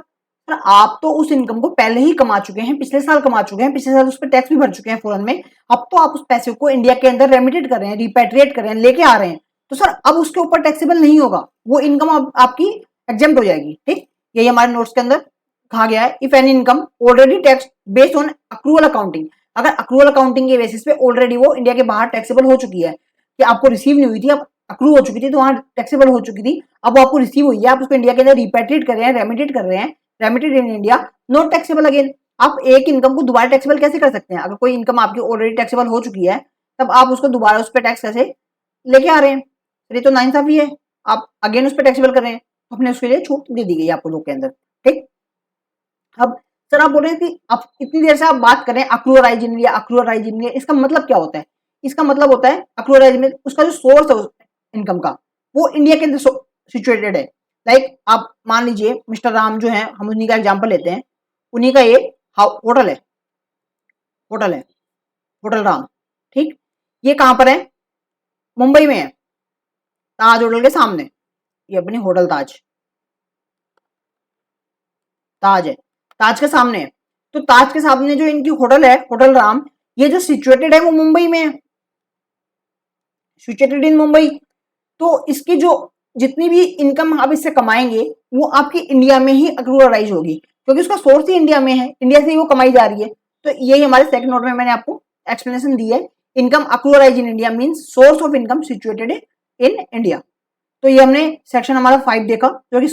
सर आप तो उस इनकम को पहले ही कमा चुके हैं, पिछले साल कमा चुके हैं, पिछले साल उस पर टैक्स भी भर चुके हैं फॉरेन में। अब तो आप उस पैसे को इंडिया के अंदर रेमिटेड कर रहे हैं, रिपेट्रिएट कर रहे हैं, लेके आ रहे हैं, तो सर अब उसके ऊपर टैक्सेबल नहीं होगा, वो इनकम आपकी एग्जेम्प्ट हो जाएगी। ठीक, यही हमारे नोट्स के अंदर कहा गया है, if any income already tax based on accrual accounting, अगर अक्रूवल अकाउंटिंग के बेसिस पे ऑलरेडी वो इंडिया के बाहर टैक्सेबल हो चुकी है, कि आपको रिसीव नहीं हुई थी, अब अक्रू हो चुकी थी तो वहां टैक्सेबल हो चुकी थी, अब वो आपको रिसीव हुई है, आप उसको इंडिया के अंदर रिपेट्रिएट कर रहे हैं, रेमिटेड कर रहे हैं, remitted in India, not taxable again. आप एक इनकम को दोबारा टैक्सेबल कैसे कर सकते हैं? अगर कोई इनकम आपकी ऑलरेडी टैक्सेबल हो चुकी है तब आप उसको दोबारा उस पर टैक्स कैसे लेके आ रहे हैं? ये तो नाइंसाफी है, आप अगेन उस पर टैक्सेबल कर रहे हैं, अपने उसके लिए छूट दे दी गई आपको लोग के अंदर। ठीक, अब सर आप बोल रहे हैं कि आप इतनी देर से आप बात कर रहे हैं अक्रूवराइज इन इंडिया, अक्रूवराइज इन इंडिया, इसका मतलब क्या होता है? इसका मतलब होता है अक्रूवराइज में उसका जो सोर्स है इनकम का वो इंडिया के अंदर सिचुएटेड है। लाइक आप मान लीजिए मिस्टर राम जो है, हम उन्हीं का एग्जांपल लेते हैं, उन्हीं का ये होटल है, होटल है, होटल राम। ठीक, ये कहां पर है? मुंबई में है, ताज होटल के सामने, ये अपनी होटल ताज, ताज है, ताज के सामने है। तो ताज के सामने जो इनकी होटल है, होटल राम, ये जो सिचुएटेड है वो मुंबई में है, सिचुएटेड इन मुंबई। तो इसकी जो जितनी भी इनकम आप इससे कमाएंगे वो आपकी इंडिया में ही अक्रूवलाइज होगी, क्योंकि उसका सोर्स ही इंडिया में है, इंडिया से ही वो कमाई जा रही है। तो यही हमारे सेकंड नोट में मैंने आपको एक्सप्लेनेशन दी है। Income accrue arise in India means source of income situated in India. तो ये हमने सेक्शन हमारा 5 देखा जो कि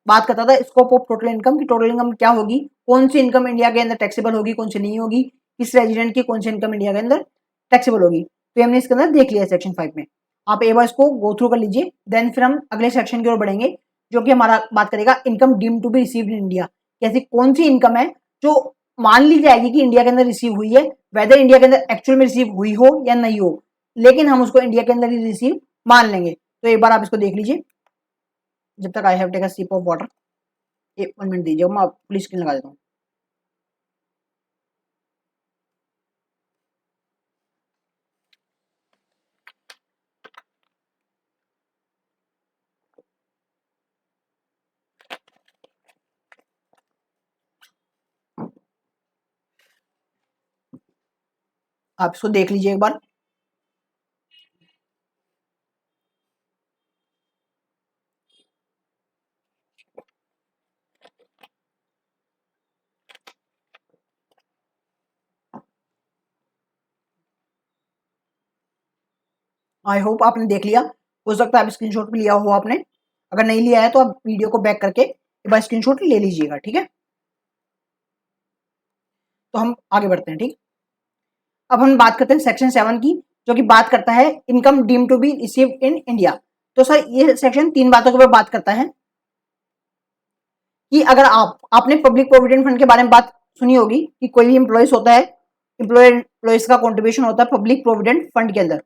बात करता था स्कोप ऑफ टोटल इनकम की टोटल इनकम क्या होगी, कौन सी इनकम इंडिया के अंदर टैक्सेबल होगी, कौन सी नहीं होगी, किस रेजिडेंट की कौन सी इनकम इंडिया के अंदर टैक्सेबल होगी। तो ये हमने इसके अंदर देख लिया सेक्शन 5 में। आप एक बार इसको गो थ्रू कर लीजिए, देन फिर हम अगले सेक्शन की ओर बढ़ेंगे जो कि हमारा बात करेगा income deemed to be received in India. ऐसी कौन सी इनकम है जो मान ली जाएगी कि इंडिया के अंदर रिसीव हुई है, वेदर इंडिया के अंदर एक्चुअल में रिसीव हुई हो या नहीं हो, लेकिन हम उसको इंडिया के अंदर ही रिसीव मान लेंगे। तो एक बार आप इसको देख लीजिए। जब तक I have take a sip of water, एक 1 मिनट दीजिए, मैं फुल स्क्रीन लगा देता हूँ। आप इसको देख लीजिए एक बार। आई होप आपने देख लिया। हो सकता है आप स्क्रीनशॉट भी लिया हो आपने, अगर नहीं लिया है तो आप वीडियो को बैक करके एक बार स्क्रीनशॉट ले लीजिएगा, ठीक है। तो हम आगे बढ़ते हैं, ठीक। अब हम बात करते हैं सेक्शन 7 की जो कि बात करता है income deem to be received in India. तो सर ये सेक्शन 3 बातों के ऊपर बात करता है कि अगर आपने पब्लिक प्रोविडेंट फंड के बारे में बात सुनी होगी कि कोई भी एम्प्लॉयज होता है, एम्प्लॉयज का कॉन्ट्रीब्यूशन होता है पब्लिक प्रोविडेंट फंड के अंदर।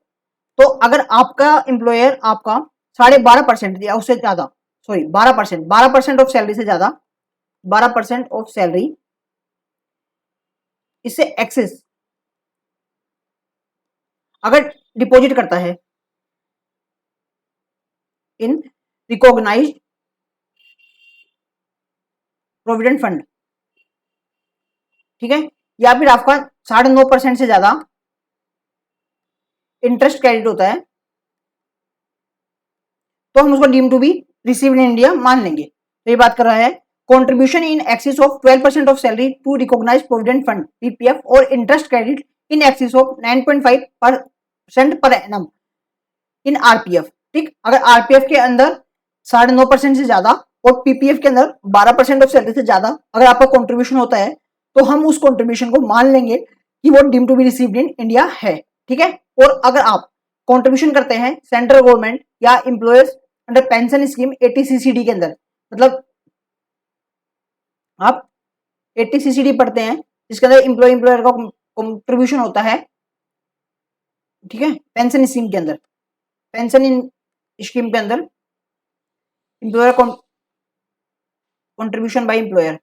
तो अगर आपका एम्प्लॉयर आपका 12.5% या उससे ज्यादा, सॉरी 12% ऑफ सैलरी से ज्यादा, 12% ऑफ सैलरी इससे एक्सेस अगर डिपॉजिट करता है इन रिकॉग्नाइज्ड प्रोविडेंट फंड, ठीक है, या फिर आपका 9.5% से ज्यादा इंटरेस्ट क्रेडिट होता है, तो हम उसको deem to be received in India मान लेंगे। तो ये बात कर रहा है contribution in excess of 12% of salary to recognise provident fund PPF और interest credit in excess of 9.5% per annum in RPF, ठीक। अगर आरपीएफ के अंदर 9.5% से ज्यादा और पीपीएफ के अंदर 12% ऑफ सैलरी से ज्यादा अगर आपका कॉन्ट्रीब्यूशन होता है तो हम उस कॉन्ट्रीब्यूशन को मान लेंगे कि वो deem to be received in India है, ठीक है। और अगर आप कॉन्ट्रीब्यूशन करते हैं सेंट्रल गवर्नमेंट या एम्प्लॉयर्स अंडर पेंशन स्कीम 80 के अंदर, मतलब आप 80 पढ़ते हैं जिसके अंदर एम्प्लॉयर का कॉन्ट्रीब्यूशन होता है, ठीक है, पेंशन स्कीम के अंदर, पेंशन इन स्कीम के अंदर एम्प्लॉयर कॉन्ट्रीब्यूशन बाय एम्प्लॉयर,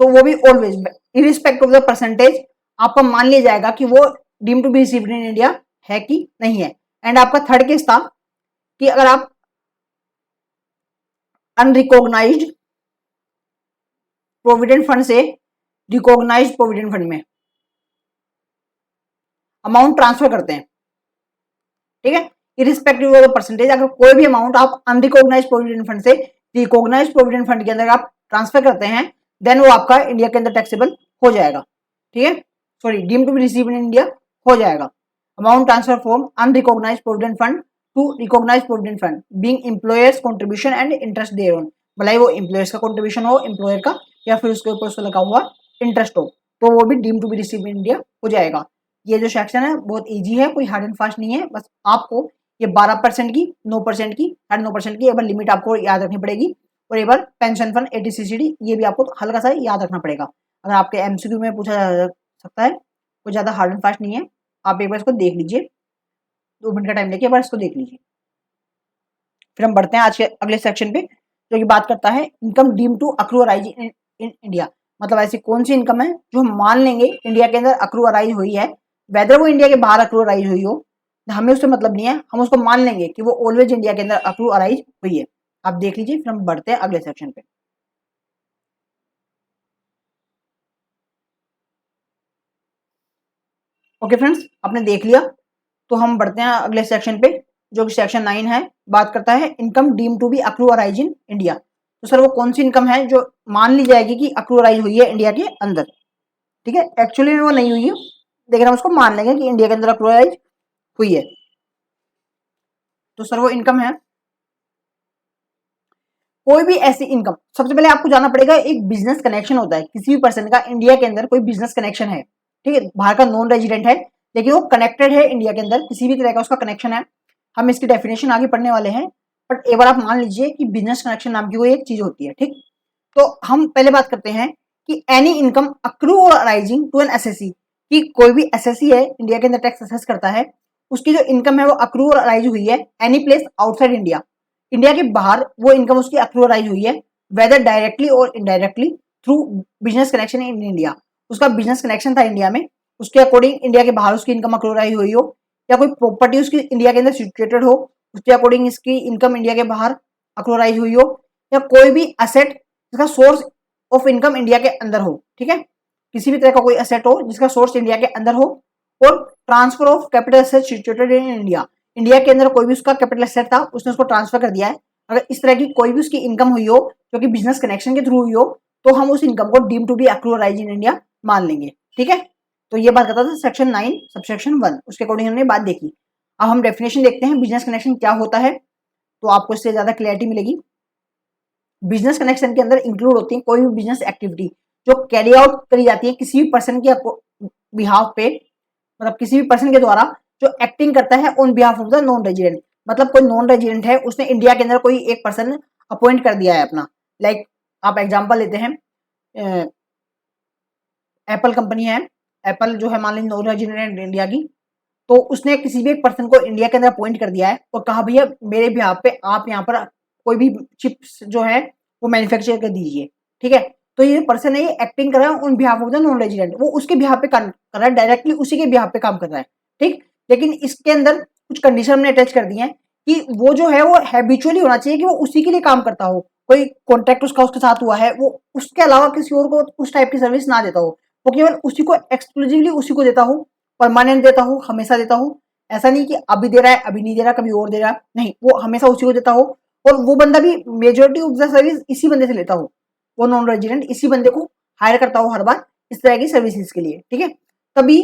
तो वो भी always irrespective of the percentage आपका मान लिया जाएगा कि वो deem to be received in India है कि नहीं है। एंड आपका थर्ड केस था कि अगर आप अनरिकॉग्नाइज्ड प्रोविडेंट फंड से रिकॉग्नाइज्ड प्रोविडेंट फंड में अमाउंट ट्रांसफर करते हैं, ठीक है, इरिस्पेक्टिव ऑफ द परसेंटेज, अगर कोई भी अमाउंट आप अनरिकॉग्नाइज्ड प्रोविडेंट फंड से रिकॉग्नाइज्ड प्रोविडेंट फंड के अंदर आप ट्रांसफर करते हैं, देन वो आपका इंडिया के अंदर टैक्सेबल हो जाएगा, ठीक है, sorry deem to be received in India हो जाएगा। Amount transfer from unrecognised provident fund to recognised provident fund being employer's contribution and interest thereon, भले वो एम्प्लॉयर्स का कंट्रीब्यूशन हो एम्प्लॉयर का या फिर उसके ऊपर उसको लगा हुआ इंटरेस्ट हो, तो वो भी deem to be received in India हो जाएगा। ये जो सेक्शन है बहुत इजी है, कोई हार्ड एंड फास्ट नहीं है, बस आपको ये 12% की, 9% की, 9.5% की एक बार लिमिट आपको याद रखनी पड़ेगी। और एक बार पेंशन फंड 80 ये भी आपको हल्का सा याद रखना पड़ेगा। अगर आपके एमसीक्यू में पूछा जा सकता है, कोई ज्यादा हार्ड एंड फास्ट नहीं है। आप एक बार इसको देख लीजिए, 2 मिनट का टाइम लेके एक बार इसको देख लीजिए। फिर हम बढ़ते हैं आज के अगले सेक्शन पे जो कि बात करता है income deem to accrue arise in India. मतलब ऐसी कौन सी इनकम है जो हम मान लेंगे इंडिया के अंदर अक्रू अराइज हुई है, वेदर वो इंडिया के बाहर अक्रू अराइज हुई हो हमें उससे मतलब नहीं है, हम उसको मान लेंगे कि वो ऑलवेज इंडिया के अंदर अक्रू अराइज हुई है। आप देख लीजिए, फिर हम बढ़ते हैं अगले सेक्शन पे। ओके फ्रेंड्स, आपने देख लिया, तो हम बढ़ते हैं अगले सेक्शन पे जो कि सेक्शन 9 है। बात करता है income deem to be accrue arise in India. तो सर वो कौन सी इनकम है जो मान ली जाएगी कि अक्रूराइज हुई है इंडिया के अंदर, ठीक है। एक्चुअली में वो नहीं हुई है, लेकिन हम उसको मान लेंगे कि इंडिया के अंदर अक्रूराइज हुई है। तो सर वो इनकम है कोई भी ऐसी इनकम। सबसे पहले आपको जानना पड़ेगा, एक बिजनेस कनेक्शन होता है किसी भी पर्सन का इंडिया के अंदर, कोई बिजनेस कनेक्शन है, ठीक है, बाहर का नॉन रेजिडेंट है लेकिन वो कनेक्टेड है इंडिया के अंदर, किसी भी तरह का उसका कनेक्शन है। हम इसकी डेफिनेशन आगे पढ़ने वाले हैं, बट एक बार आप मान लीजिए कि बिजनेस कनेक्शन नाम की कोई एक चीज होती है, ठीक। तो हम पहले बात करते हैं कि एनी इनकम अक्रू और अराइजिंग टू एन एसएससी, कि कोई भी एसएससी है इंडिया के अंदर टैक्स असेस करता है, उसकी जो इनकम है वो अक्रू और अराइज हुई है any place outside India, India के बाहर वो इनकम उसकी अक्रू अराइज हुई है, वेदर डायरेक्टली और indirectly through business connection in India, उसका बिजनेस कनेक्शन था इंडिया में, उसके अकॉर्डिंग इंडिया के बाहर उसकी इनकम अक्रू अराइज हुई हो, या कोई प्रॉपर्टी उसकी इंडिया के अंदर सिचुएटेड हो, उसके अकॉर्डिंग इसकी इनकम इंडिया के बाहर अक्रू अराइज हुई हो, या कोई भी असेट जिसका सोर्स ऑफ इनकम इंडिया के अंदर हो, ठीक है, किसी भी तरह का कोई एसेट हो जिसका सोर्स इंडिया के अंदर हो, और transfer of capital asset situated in India, India के अंदर कोई भी उसका कैपिटल एसेट था उसने उसको ट्रांसफर कर दिया है, अगर इस तरह की कोई भी उसकी इनकम हुई हो जो कि बिजनेस कनेक्शन के थ्रू हुई हो, तो हम उस इनकम को deem to be accrue arise in India मान लेंगे, ठीक है। तो ये बात करता था सेक्शन 9 सबसेक्शन 1, उसके अकॉर्डिंग हमने बात देखी। अब हम डेफिनेशन देखते हैं बिजनेस कनेक्शन क्या होता है, तो आपको इससे ज्यादा क्लैरिटी मिलेगी। बिजनेस कनेक्शन के अंदर इंक्लूड होती है कोई भी बिजनेस एक्टिविटी जो कैरी आउट करी जाती है किसी भी पर्सन के बिहाफ पे, मतलब किसी भी पर्सन के द्वारा जो एक्टिंग करता है on behalf of the non resident, मतलब कोई नॉन रेजिडेंट है उसने इंडिया के अंदर कोई एक पर्सन अपॉइंट कर दिया है अपना, लाइक आप एग्जांपल लेते हैं, एप्पल कंपनी है, एप्पल जो है मान लीजिए नॉन रेजिडेंट इंडिया की, तो उसने किसी भी एक पर्सन को इंडिया के अंदर अपॉइंट कर दिया है और कहा भैया मेरे बिहाफ पे आप यहाँ पर कोई भी चिप्स जो है वो मैन्युफैक्चर कर दीजिए, ठीक है। तो ये पर्सन है ये एक्टिंग कर रहा है on behalf of the non resident, वो उसके बिहाफ पे काम कर रहा है, डायरेक्टली उसी के बिहाफ पे काम कर रहा है, ठीक। लेकिन इसके अंदर कुछ कंडीशन हमने अटैच कर दी है कि वो जो है वो हैबिचुअली होना चाहिए कि वो उसी के लिए काम करता हो, कोई कॉन्ट्रैक्ट उसका उसके साथ हुआ है, वो उसके अलावा किसी और को उस टाइप की सर्विस ना देता हो, वो केवल उसी को एक्सक्लूसिवली उसी को देता हो, परमानेंट देता हो, हमेशा देता हो, ऐसा नहीं कि अभी दे रहा है अभी नहीं दे रहा कभी और दे रहा, नहीं, वो हमेशा उसी को देता हो, और वो बंदा भी मेजोरिटी ऑफ द सर्विस इसी बंदे से लेता हो, वो नॉन रेजिडेंट इसी बंदे को हायर करता हो हर बार इस तरह की सर्विसेज के लिए, ठीक है, तभी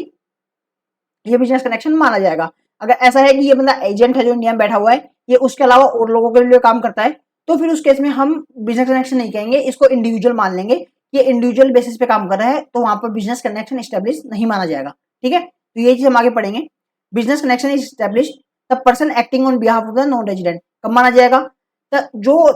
ये बिजनेस कनेक्शन माना जाएगा। अगर ऐसा है कि ये बंदा एजेंट है जो इंडिया में बैठा हुआ है, ये उसके अलावा और लोगों के लिए काम करता है, तो फिर उस केस में हम बिजनेस कनेक्शन नहीं कहेंगे, इसको इंडिविजुअल मान लेंगे, ये इंडिविजुअल बेसिस पे काम कर रहा है, तो वहां पर बिजनेस कनेक्शन स्टेब्लिश नहीं माना जाएगा, ठीक है। तो ये चीज हम आगे पढ़ेंगे। Business connection is establish the person acting on behalf of the non resident, कब माना जाएगा, जो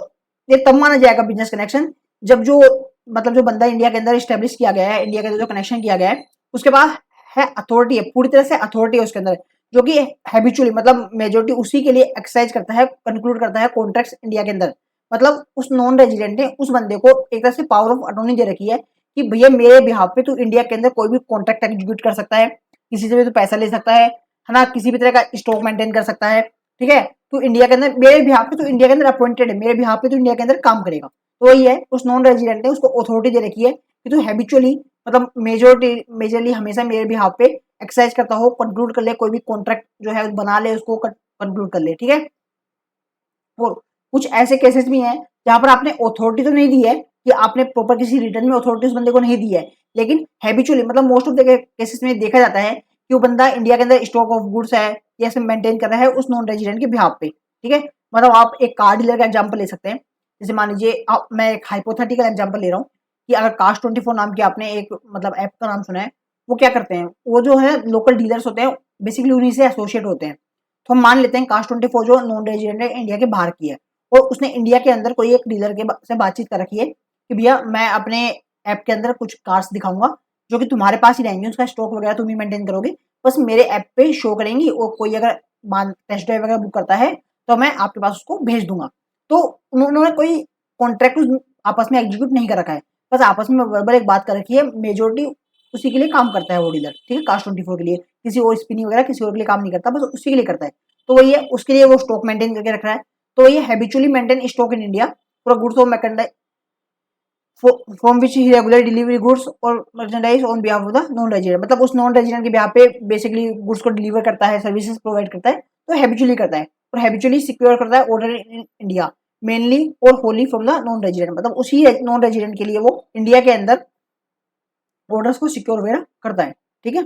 ये तब माना जाएगा बिजनेस कनेक्शन जब जो मतलब जो बंदा इंडिया के अंदर स्टेब्लिश किया गया है, इंडिया के अंदर जो कनेक्शन किया गया है, उसके बाद है अथॉरिटी है, पूरी तरह से अथॉरिटी है उसके अंदर, जो कि हैबिचुअली मतलब मेजोरिटी उसी के लिए एक्सरसाइज करता है, कंक्लूड करता है कॉन्ट्रैक्ट्स इंडिया के अंदर, मतलब उस नॉन रेजिडेंट ने उस बंदे को एक तरह से पावर ऑफ अटॉर्नी दे रखी है कि भैया मेरे बिहाफ पे तू इंडिया के अंदर कोई भी कॉन्ट्रैक्ट एग्जीक्यूट कर सकता है, किसी से भी तू पैसा ले सकता है ना, किसी भी तरह का स्टॉक मेंटेन कर सकता है, ठीक है, तू इंडिया के अंदर मेरे बिहाफ पे तू इंडिया के अंदर अपॉइंटेड है, मेरे बिहाफ पे तू इंडिया के अंदर काम करेगा, तो वही है उस नॉन रेजिडेंट ने उसको अथॉरिटी दे रखी है कि तू हैबिचुअली मतलब मेजरली हमेशा मेरे बिहाफ पे एक्सरसाइज करता हो, कंक्लूड कर ले, कोई भी कॉन्ट्रैक्ट जो है बना ले उसको कंक्लूड कर ले, ठीक है। और कुछ ऐसे केसेस भी हैं जहां पर आपने अथॉरिटी तो नहीं दी है कि आपने प्रॉपर किसी रिटर्न में अथॉरिटी उस बंदे को नहीं दी है, लेकिन हैबिचुअली मतलब मोस्ट ऑफ द केसेस में देखा जाता है कि वो बंदा इंडिया के अंदर स्टॉक ऑफ गुड्स है या ऐसे मेंटेन कर रहा है उस नॉन रेजिडेंट के बिहाफ पे, ठीक है। मतलब आप एक कार डीलर का एग्जाम्पल ले सकते हैं, जैसे मान लीजिए मैं एक हाइपोथेटिकल एग्जाम्पल ले रहा हूँ कि अगर Cars24 नाम की आपने एक मतलब ऐप का नाम सुना है, वो क्या करते हैं, वो जो है लोकल डीलर्स होते हैं बेसिकली उन्हीं से एसोसिएट होते हैं, तो हम मान लेते हैं Cars24 जो नॉन रेजिडेंट है इंडिया के बाहर की है, और उसने इंडिया के अंदर कोई एक डीलर के से बातचीत कर रखी है कि भैया मैं अपने ऐप के अंदर कुछ कार्स दिखाऊंगा जो कि तुम्हारे पास ही रहेंगी, उसका स्टॉक वगैरह तुम ही मेंटेन करोगे, बस मेरे ऐप पे शो करेंगी, और कोई अगर टेस्ट ड्राइव वगैरह बुक करता है तो मैं आपके पास उसको भेज दूंगा। तो उन्होंने कोई कॉन्ट्रैक्ट आपस में एग्जीक्यूट नहीं कर रखा है, बस आपस में वर्बल एक बात कर रखी है, मेजोरिटी उसी के लिए काम करता है वो डीलर, ठीक है, Cars24 के लिए, किसी और स्पिनिंग वगैरह किसी और के लिए काम नहीं करता, बस उसी के लिए करता है, तो वही है उसके लिए वो स्टॉक मेंटेन करके रख रहा है, तो ये habitually maintain stock in India for goods of merchandise from which he regular delivery goods और merchandise on behalf of the non resident, मतलब उस नॉन रेजिडेंट के बिहाफ पे बेसिकली गुड्स को डिलीवर करता है, सर्विसेज प्रोवाइड करता है, तो हैबिचुअली करता है और हैबिचुअली सिक्योर करता है ऑर्डर इन इंडिया, मेनली और Holi from the non resident, मतलब उसी नॉन रेजिडेंट के लिए वो इंडिया के अंदर ऑर्डर्स को सिक्योर वगैरह करता है। ठीक है,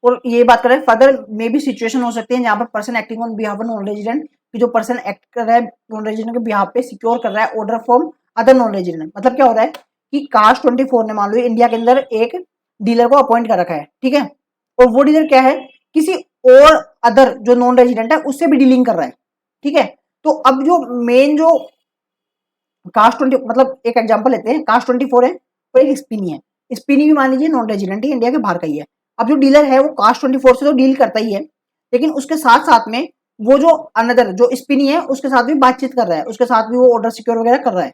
और ये बात करें फर्दर मे भी सिचुएशन हो सकती है जहां पर person acting on behalf of non resident, कि जो पर्सन एक्ट कर रहा है नॉन रेजिडेंट के बिहाफ पे सिक्योर कर रहा है order from other non resident. मतलब क्या होता है कि कास्ट 24 ने मान लो इंडिया के अंदर एक डीलर को अपॉइंट कर रखा है, ठीक है, और वो डीलर क्या है किसी और अदर जो नॉन रेजिडेंट है उससे भी डीलिंग कर रहा है। ठीक है, तो अब जो मेन जो कास्ट 20 मतलब एक एग्जांपल लेते हैं, कास्ट 24 है और एक स्पिनी है। स्पिनी भी मान लीजिए नॉन रेजिडेंट ही इंडिया के बाहर का ही है। अब जो डीलर है वो कास्ट 24 से तो डील करता ही है, लेकिन उसके साथ साथ में वो जो अनदर जो स्पिनी है उसके साथ भी बातचीत कर रहा है, उसके साथ भी वो ऑर्डर सिक्योर वगैरह कर रहा है।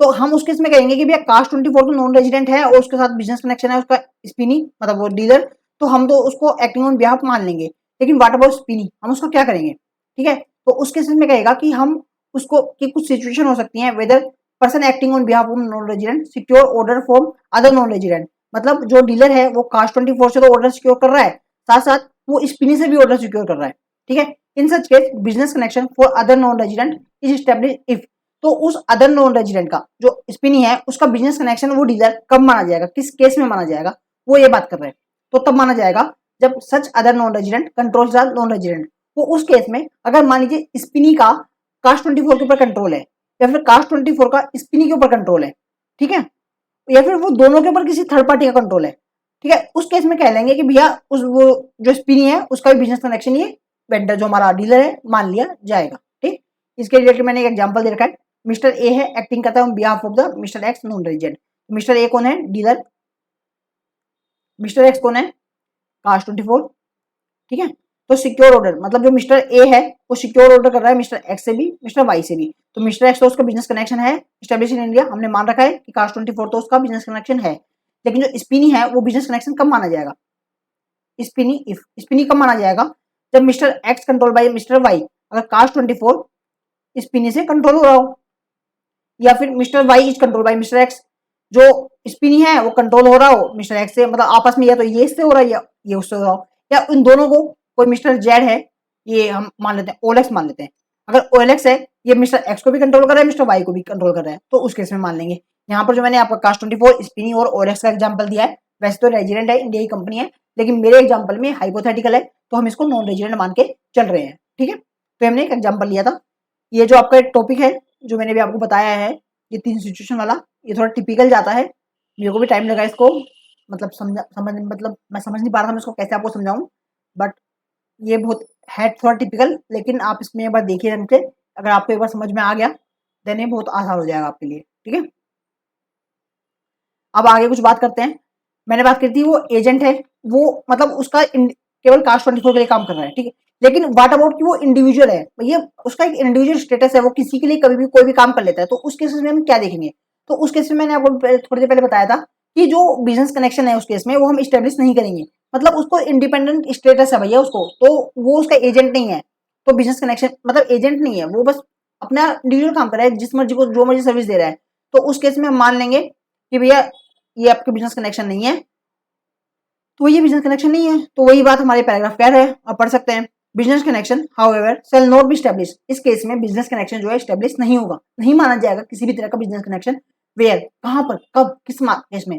तो हम उसके इसमें कहेंगे कि भैया कास्ट 24 तो नॉन रेजिडेंट है और उसके साथ बिजनेस कनेक्शन है उसका स्पिनी मतलब वो डीलर, तो हम तो उसको एक्टिंग ऑन बिहाफ मान लेंगे। लेकिन व्हाट अबाउट स्पिनी, हम उसको क्या करेंगे? ठीक है, तो उस केस में कहेगा कि हम उसको कि कुछ सिचुएशन हो सकती है weather person acting on behalf of non resident secure order from other non resident, मतलब जो डीलर है वो कास्ट 24 से तो ऑर्डर सिक्योर कर रहा है, साथ साथ वो स्पिनी से भी ऑर्डर सिक्योर कर रहा है। ठीक है, in such case business connection for other non resident is establish if, तो उस अदर नॉन रेजिडेंट का जो स्पिनी है उसका बिजनेस कनेक्शन वो डीलर कब माना जाएगा, किस केस में माना जाएगा, वो ये बात कर रहे हैं। तो तब माना जाएगा जब such other non resident controls the non resident. वो उस केस में अगर मान लीजिए स्पिनी का कास्ट 24 के ऊपर कंट्रोल है या फिर कास्ट 24 का स्पिनी के ऊपर कंट्रोल है, ठीक है, या फिर वो दोनों के ऊपर किसी थर्ड पार्टी का कंट्रोल है, ठीक है, उस केस में कह लेंगे कि भैया उस वो जो स्पिनी है उसका भी बिजनेस कनेक्शन ये वेंडर जो हमारा डीलर है मान लिया जाएगा। ठीक, इसके रिलेटेड मैंने एक एग्जांपल दे रखा है। मिस्टर ए है एक्टिंग करता है on behalf of the mister x non resident. Mister A कौन है? डीलर। मिस्टर एक्स कौन है? कास्ट 24। ठीक है, तो सिक्योर ऑर्डर मतलब जो मिस्टर ए है वो सिक्योर ऑर्डर कर रहा है मिस्टर एक्स से भी मिस्टर वाई से भी। तो मिस्टर एक्स तो उसका बिजनेस कनेक्शन है स्टेब्लिश इन इंडिया, हमने मान रखा है कि कास्ट 24 तो उसका बिजनेस कनेक्शन है। लेकिन जो स्पिनी है वो बिजनेस कनेक्शन कब माना जाएगा? स्पिनी इफ स्पिनी कब माना जाएगा? जब mister X control by mister Y, अगर कास्ट 24 स्पिनी से कंट्रोल हो रहा हो, या फिर mister Y is control by mister X, जो स्पिनी है वो कंट्रोल हो रहा हो मिस्टर एक्स से, मतलब आपस में या तो ये इससे हो रहा है या ये उससे हो रहा हो, या इन दोनों को कोई मिस्टर जेड है, ये हम मान लेते हैं ओएलएक्स मान लेते हैं, अगर ओएलएक्स है ये मिस्टर एक्स को भी कंट्रोल कर रहा है मिस्टर वाई को भी कंट्रोल कर रहा है, तो उस केस में मान लेंगे। यहाँ पर जो मैंने आपका कास्ट 24 स्पिनी और ओएलएक्स का एग्जाम्पल दिया है, वैसे तो रेजिडेंट है इंडिया की कंपनी है, लेकिन मेरे एग्जाम्पल में हाइपोथेटिकल है तो हम इसको नॉन रेजिडेंट मान के चल रहे हैं। ठीक है, तो हमने एक एग्जाम्पल लिया था। ये जो आपका एक टॉपिक है जो मैंने भी आपको बताया है, ये 3 सिचुएशन वाला, ये थोड़ा टिपिकल जाता है, मेरे को भी टाइम लगा इसको मतलब मतलब मैं समझ नहीं पा रहा था मैं इसको कैसे आपको समझाऊं, बट ये बहुत है थोड़ा टिपिकल, लेकिन आप इसमें एक बार देखिए ढंग से, अगर आपको एक बार समझ में आ गया देन ये बहुत आसान हो जाएगा आपके लिए। ठीक है, अब आगे कुछ बात करते हैं। मैंने बात की थी वो एजेंट है, वो मतलब उसका केवल कास्ट 24 के लिए काम कर रहा है, ठीक है, लेकिन व्हाट अबाउट कि वो इंडिविजुअल है, ये उसका एक इंडिविजुअल स्टेटस है, वो किसी के लिए कभी भी कोई भी काम कर लेता है, तो उस केस में हम क्या देखेंगे? तो उस केस में मैंने आपको थोड़ी देर पहले बताया था कि जो बिजनेस कनेक्शन है उस केस में वो हम स्टेब्लिश नहीं करेंगे, मतलब उसको इंडिपेंडेंट स्टेटस है भैया उसको, तो वो उसका एजेंट नहीं है, तो बिजनेस कनेक्शन मतलब एजेंट नहीं है, वो बस अपना इंडिविजुअल काम कर रहा है, जिस मर्जी को जो मर्जी सर्विस दे रहा है, तो उस केस में हम मान लेंगे कि भैया ये आपके बिजनेस कनेक्शन नहीं है, तो ये बिजनेस कनेक्शन नहीं है, तो वही बात हमारे पैराग्राफ क्या है आप पढ़ सकते हैं। Business connection however shall not be establish, इस केस में बिजनेस कनेक्शन जो है स्टैब्लिश नहीं होगा, नहीं माना जाएगा किसी भी तरह का बिजनेस कनेक्शन। वेयर, कहां पर, कब, किस केस में?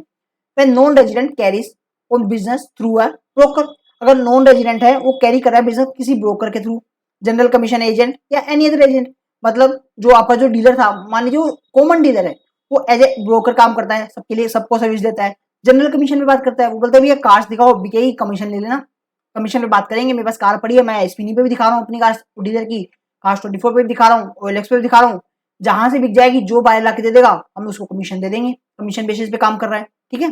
When non resident carries on business through a broker, अगर नॉन रेजिडेंट है वो कैरी कर रहा है बिजनेस किसी ब्रोकर के थ्रू, जनरल कमीशन एजेंट या एनी अदर एजेंट, मतलब जो आपका जो डीलर था मान लीजिए वो कॉमन डीलर है, वो एज ए ब्रोकर काम करता है, सबके लिए सबको सर्विस देता है, जनरल कमीशन में बात करता है, वो बोलता है भैया कार्स दिखाओ बिकेगी कमीशन ले लेना, कमीशन पे बात करेंगे, मेरे पास कार पड़ी है, मैं स्पिनी पे भी दिखा रहा हूँ अपनी कार डीलर की, कार्स 24 पे भी दिखा रहा हूँ, ओएलएक्स पे भी दिखा रहा हूँ, जहां से बिक जाएगी जो बायर ला के दे देगा हम उसको कमीशन दे देंगे, कमीशन बेसिस पे काम कर रहा है। ठीक है,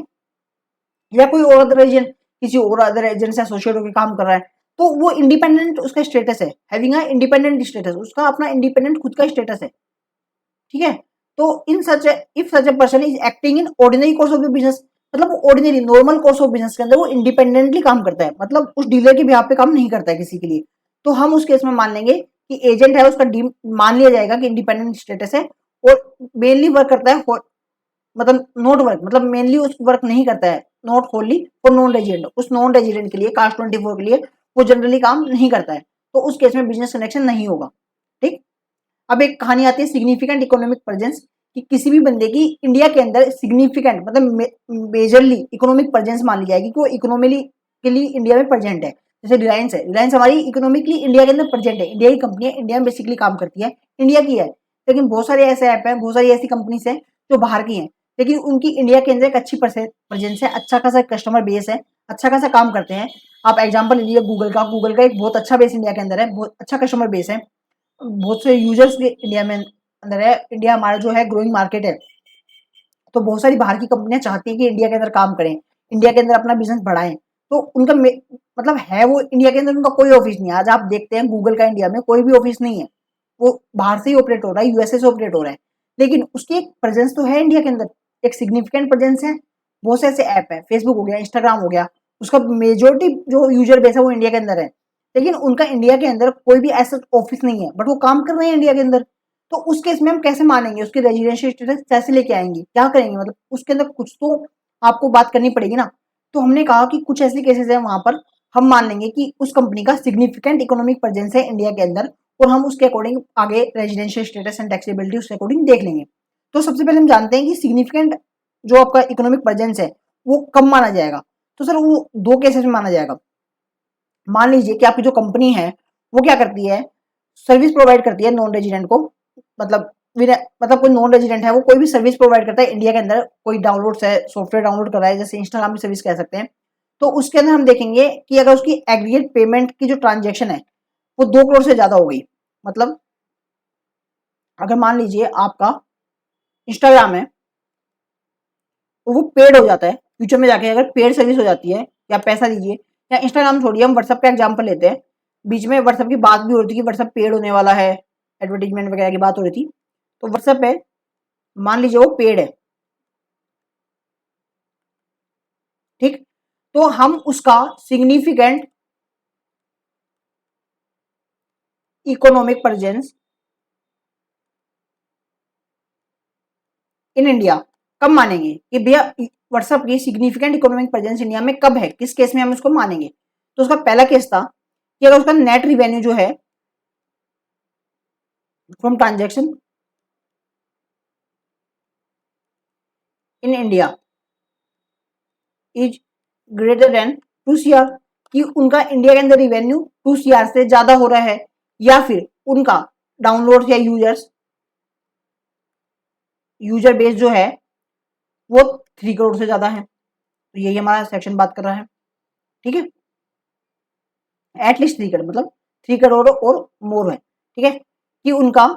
या कोई और अदर एजेंट किसी और अदर एजेंट से एसोसिएट होकर काम कर रहा है, तो वो इंडिपेंडेंट उसका स्टेटस है, हैविंग अ इंडिपेंडेंट स्टेटस, उसका अपना इंडिपेंडेंट खुद का स्टेटस है। ठीक है, तो in such if such a person is acting in ordinary course of the business, मतलब ordinary normal course of business के अंदर वो इंडिपेंडेंटली काम करता है, मतलब उस डीलर के बिहाफ पे काम नहीं करता है किसी के लिए, तो हम उस केस में मान लेंगे कि एजेंट है उसका मान लिया जाएगा कि इंडिपेंडेंट स्टेटस है, और मेनली वर्क करता है मतलब नोट वर्क मतलब मेनली उस वर्क नहीं करता है, not Holi for non resident, उस नॉन रेजिडेंट के लिए कास्ट 24 के लिए वो जनरली काम नहीं करता है, तो उस केस में बिजनेस कनेक्शन नहीं होगा। ठीक। अब एक कहानी आती है सिग्निफिकेंट इकोनॉमिक प्रेजेंस, कि किसी भी बंदे की इंडिया के अंदर सिग्निफिकेंट मतलब मेजरली इकोनॉमिक प्रेजेंस मान ली जाएगी कि वो इकोनॉमिकली के लिए इंडिया में प्रेजेंट है। जैसे रिलायंस है, रिलायंस हमारी इकोनॉमिकली इंडिया के अंदर प्रेजेंट है, इंडिया की कंपनी है, इंडिया में बेसिकली काम करती है, इंडिया की है। लेकिन बहुत सारे ऐसे ऐप हैं, बहुत सारी ऐसी कंपनीज हैं जो बाहर की हैं, लेकिन उनकी इंडिया के अंदर एक अच्छी प्रेजेंस है, अच्छा खासा कस्टमर बेस है, अच्छा खासा काम करते हैं। आप एग्जाम्पल लीजिए गूगल का, गूगल का एक बहुत अच्छा बेस इंडिया के अंदर है, बहुत अच्छा कस्टमर बेस है, बहुत से यूजर्स इंडिया में अंदर है। इंडिया हमारा जो है ग्रोइंग मार्केट है, तो बहुत सारी बाहर की कंपनियां चाहती हैं कि इंडिया के अंदर काम करें, इंडिया के अंदर अपना बिजनेस बढ़ाएं। तो उनका मतलब है वो इंडिया के अंदर उनका कोई ऑफिस नहीं है। आज आप देखते हैं गूगल का इंडिया में कोई भी ऑफिस नहीं है, वो बाहर से ही ऑपरेट हो रहा है, यूएसए से ऑपरेट हो रहा है, लेकिन उसकी एक प्रेजेंस तो है इंडिया के अंदर, एक सिग्निफिकेंट प्रेजेंस है। बहुत से ऐसे ऐप है, फेसबुक हो गया, इंस्टाग्राम हो गया, उसका मेजोरिटी जो यूजर बेस है वो इंडिया के अंदर है, लेकिन उनका इंडिया के अंदर कोई भी ऐसा ऑफिस नहीं है, बट वो काम कर रहे हैं इंडिया के अंदर। तो उस केस में हम कैसे मानेंगे, उसकी रेजिडेंशियल स्टेटस कैसे लेके आएंगे, क्या करेंगे, मतलब उसके अंदर कुछ तो आपको बात करनी पड़ेगी ना। तो हमने कहा कि कुछ ऐसे केसेस है वहां पर हम मान लेंगे कि उस कंपनी का सिग्निफिकेंट इकोनॉमिक प्रेजेंस है इंडिया के अंदर, और हम उसके अकॉर्डिंग आगे रेजिडेंशियल स्टेटस एंड टैक्सेबिलिटी उसके अकॉर्डिंग देख लेंगे। तो सबसे पहले हम जानते हैं कि सिग्निफिकेंट जो आपका इकोनॉमिक प्रेजेंस है वो कब माना जाएगा। तो सर वो दो केसेस में माना जाएगा। मान लीजिए कि आपकी जो कंपनी है वो क्या करती है, सर्विस प्रोवाइड करती है नॉन रेजिडेंट को, मतलब मतलब कोई नॉन रेजिडेंट है वो कोई भी सर्विस प्रोवाइड करता है इंडिया के अंदर, कोई डाउनलोड है, सॉफ्टवेयर डाउनलोड कर रहा है, जैसे इंस्टाग्राम की सर्विस कह सकते हैं। तो उसके अंदर हम देखेंगे कि अगर उसकी एग्रीगेट पेमेंट की जो ट्रांजेक्शन है वो 2 करोड़ से ज्यादा हो गई, मतलब अगर मान लीजिए आपका इंस्टाग्राम है तो वो पेड हो जाता है, फ्यूचर में जाके अगर पेड सर्विस हो जाती है, या पैसा दीजिए, या इंस्टाग्राम छोड़िए हम व्हाट्सएप का एग्जाम्पल लेते हैं, बीच में व्हाट्सएप की बात भी हो रही थी कि व्हाट्सएप पेड होने वाला है, एडवर्टीजमेंट वगैरह की बात हो रही थी। तो व्हाट्सएप है, मान लीजिए वो पेड है, ठीक। तो हम उसका significant economic presence in India कब मानेंगे कि भैया व्हाट्सएप की सिग्निफिकेंट इकोनॉमिक प्रेजेंस इंडिया में कब है, किस केस में हम उसको मानेंगे। तो उसका पहला केस था कि अगर उसका नेट रिवेन्यू जो है from transaction in India is greater than 2 CR, कि उनका इंडिया के अंदर रिवेन्यू 2 CR से ज्यादा हो रहा है, या फिर उनका डाउनलोड या यूजर बेस जो है वो 3 करोड़ से ज्यादा है। तो यही हमारा सेक्शन बात कर रहा है, ठीक है। एटलीस्ट 3 करोड़, मतलब 3 करोड़ और मोर है, ठीक है, कि उनका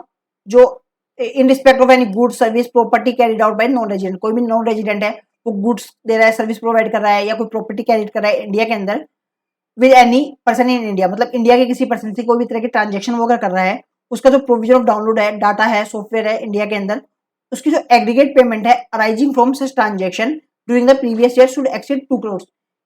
जो in respect of any good service property carried out by non resident, कोई भी नॉन रेजिडेंट है वो गुड्स दे रहा है, सर्विस प्रोवाइड कर रहा है, या कोई प्रॉपर्टी कैरिड कर रहा है इंडिया के अंदर with any person in India, मतलब इंडिया के किसी पर्सन से कोई भी तरह की ट्रांजेक्शन वो अगर कर रहा है, उसका जो प्रोविजन ऑफ डाउनलोड है, डाटा है, सॉफ्टवेयर है इंडिया के अंदर, उसकी जो एग्रीगेट पेमेंट है arising from such transaction during the previous year should exceed 2 crore,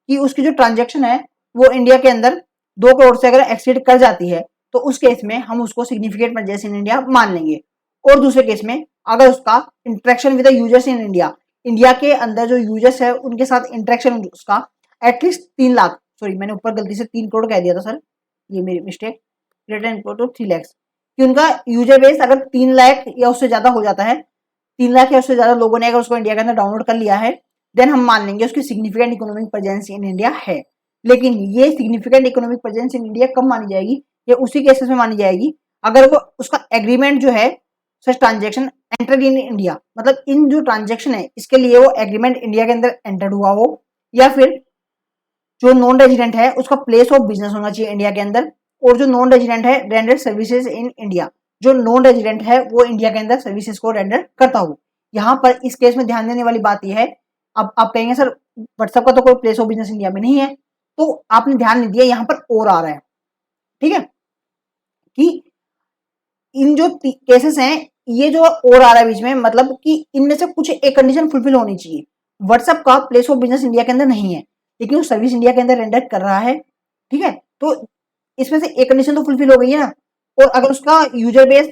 कि उसकी जो ट्रांजेक्शन है वो इंडिया के अंदर 2 करोड़ से अगर एक्सीड कर जाती है, तो उस केस में हम उसको सिग्निफिकेंट प्रेजेंस इन इंडिया मान लेंगे। और दूसरे केस में अगर उसका interaction with the users in India, India के अंदर जो यूजर्स है उनके साथ इंटरेक्शन उसका एटलीस्ट 3 लाख, सॉरी मैंने ऊपर गलती से 3 करोड़ कह दिया था सर, ये मेरी mistake, greater equal to 3 lakhs, कि उनका यूजर बेस अगर 3 लाख या उससे ज्यादा हो जाता है, 3 लाख या उससे ज्यादा लोगों ने अगर उसको इंडिया के अंदर डाउनलोड कर लिया है, देन हम मान लेंगे उसकी significant economic presence in India है। लेकिन ये significant economic presence in India कब मानी जाएगी, ये उसी केसेस में मानी जाएगी अगर वो उसका एग्रीमेंट जो है such transaction enter in India, मतलब इन जो ट्रांजेक्शन है इसके लिए वो एग्रीमेंट इंडिया के अंदर एंटर्ड हुआ हो, या फिर जो नॉन रेजिडेंट है उसका प्लेस ऑफ बिजनेस होना चाहिए इंडिया के अंदर, और जो नॉन रेजिडेंट है रेंडर सर्विसेज इन इंडिया, जो नॉन रेजिडेंट है वो इंडिया के अंदर सर्विसेज को रेंडर करता हो। यहाँ पर इस केस में ध्यान देने वाली बात यह है, अब आप कहेंगे सर व्हाट्सएप का तो कोई प्लेस ऑफ बिजनेस इंडिया में नहीं है, तो आपने ध्यान नहीं दिया, यहाँ पर और आ रहा है, ठीक है, कि इन जो केसेस हैं ये जो और आ रहा है बीच में, मतलब कि इनमें से कुछ एक कंडीशन फुलफिल होनी चाहिए। व्हाट्सएप का प्लेस ऑफ बिजनेस इंडिया के अंदर नहीं है, लेकिन वो सर्विस इंडिया के अंदर रेंडर कर रहा है, ठीक है, तो इसमें से एक कंडीशन तो फुलफिल हो गई है ना। और अगर उसका यूजर बेस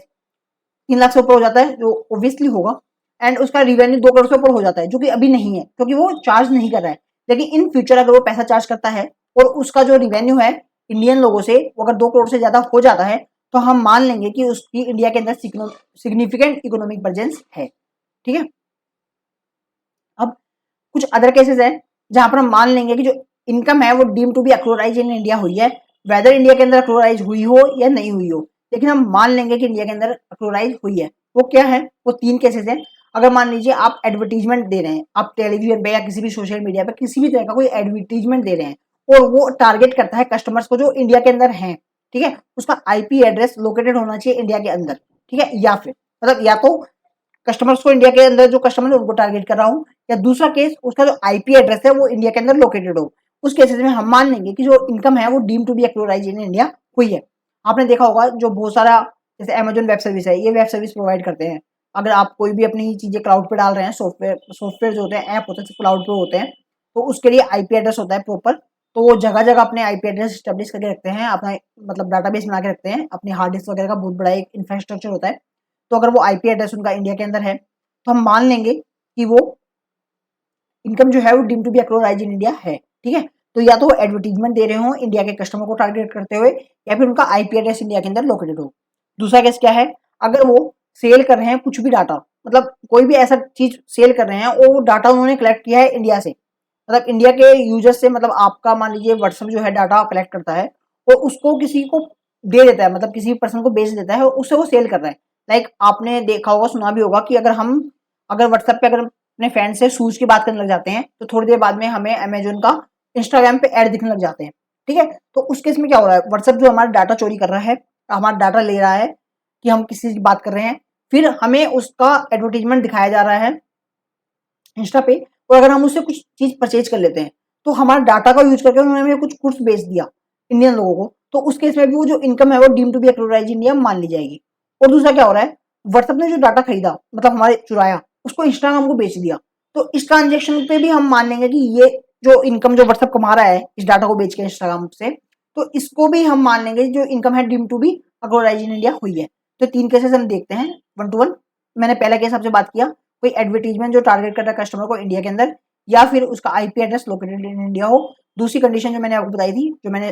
3 लाख से ऊपर हो जाता है, जो ऑब्वियसली होगा, एंड उसका रिवेन्यू 2 करोड़ से ऊपर हो जाता है, जो कि अभी नहीं है क्योंकि वो चार्ज नहीं कर रहा है, लेकिन इन फ्यूचर अगर वो पैसा चार्ज करता है और उसका जो रिवेन्यू है इंडियन लोगों से वो अगर 2 करोड़ से ज़्यादा हो जाता है तो हम मान लेंगे कि उसकी इंडिया के अंदर सिग्निफिकेंट इकोनॉमिक प्रेजेंस है। ठीक है। अब कुछ अदर केसेस हैं जहां पर हम मान लेंगे कि जो इनकम है वो deem to be accrue arise in India हुई है, वेदर इंडिया के अंदर एक्लोराइज हुई हो या नहीं हुई हो, लेकिन हम मान लेंगे कि इंडिया के अंदर एक्लोराइज हुई है। वो क्या है? वो 3 केसेस हैं। अगर मान लीजिए आप एडवर्टीजमेंट दे रहे हैं, आप टेलीविजन पे या किसी भी सोशल मीडिया पे किसी भी तरह का कोई एडवर्टीजमेंट दे रहे हैं और वो टारगेट करता है कस्टमर्स को जो इंडिया के अंदर हैं, ठीक है, उसका आईपी एड्रेस लोकेटेड होना चाहिए इंडिया के अंदर, ठीक है, या फिर मतलब या तो कस्टमर्स को इंडिया के अंदर जो कस्टमर है उनको टारगेट कर रहा हूँ, या दूसरा केस उसका जो आईपी एड्रेस है वो इंडिया के अंदर लोकेटेड हो। उस केसेस में हम मान लेंगे कि जो इनकम है वो deem to be accrue arise in India हुई है। आपने देखा होगा जो बहुत सारा जैसे अमेजोन वेब सर्विस है, ये वेब सर्विस प्रोवाइड करते हैं। अगर आप कोई भी अपनी चीजें क्लाउड पे डाल रहे हैं, सॉफ्टवेयर जो होते हैं, ऐप होते हैं क्लाउड पे होते हैं, तो उसके लिए आईपी एड्रेस होता है प्रॉपर। तो वो जगह जगह अपने आईपी एड्रेस स्टेब्लिश करके रखते हैं, अपना मतलब डाटाबेस बना के रखते हैं, अपनी हार्ड डिस्क वगैरह का बहुत बड़ा एक इंफ्रास्ट्रक्चर होता है। तो अगर वो आईपी एड्रेस उनका इंडिया के अंदर है तो हम मान लेंगे कि वो इनकम जो है वो deem to be accrue arise in India है। ठीक है। तो या तो वो एडवर्टीजमेंट दे रहे हो इंडिया के कस्टमर को टारगेट करते हुए, या फिर उनका आईपी एड्रेस इंडिया के अंदर लोकेटेड हो। दूसरा केस क्या है? अगर वो सेल कर रहे हैं कुछ भी डाटा, मतलब कोई भी ऐसा चीज सेल कर रहे हैं और वो डाटा उन्होंने कलेक्ट किया है इंडिया से, मतलब इंडिया के यूजर से, मतलब आपका मान लीजिए व्हाट्सएप जो है डाटा कलेक्ट करता है और उसको किसी को दे देता है, मतलब किसी पर्सन को बेच देता है और उससे वो सेल कर रहा है। लाइक आपने देखा होगा, सुना भी होगा कि अगर व्हाट्सएप पे अगर अपने फ्रेंड से शूज की बात करने लग जाते हैं तो थोड़ी देर बाद में हमें अमेजोन का इंस्टाग्राम पे ऐड दिखने लग जाते हैं। ठीक है। तो उस केस में क्या हो रहा है? व्हाट्सएप जो हमारा डाटा चोरी कर रहा है, हमारा डाटा ले रहा है कि हम किसी की बात कर रहे हैं, फिर हमें उसका एडवर्टीजमेंट दिखाया जा रहा है इंस्टा पे, और अगर हम उससे कुछ चीज परचेज कर लेते हैं तो हमारा डाटा का यूज करके उन्होंने हमें कुछ गुड्स बेच दिया इंडियन लोगों को, तो उस केस में भी वो जो इनकम है वो डीम टू बी एक्लोराइज इंडिया मान ली जाएगी। और दूसरा क्या हो रहा है? व्हाट्सएप ने जो डाटा खरीदा, मतलब हमारे चुराया, उसको इंस्टाग्राम को बेच दिया, तो इस ट्रांजेक्शन पे भी हम मान लेंगे कि ये जो इनकम जो व्हाट्सएप कमा रहा है इस डाटा को बेच के इंस्टाग्राम से, तो इसको भी हम मान लेंगे जो इनकम है deem to be accrue arise in India हुई है। तो 3 केसेस हम देखते हैं 1 to 1। मैंने पहला केस आपसे बात किया, कोई एडवर्टीजमेंट जो टारगेट कर रहा है कस्टमर को इंडिया के अंदर, या फिर उसका IP address located in India हो। दूसरी कंडीशन जो मैंने आपको बताई थी, जो मैंने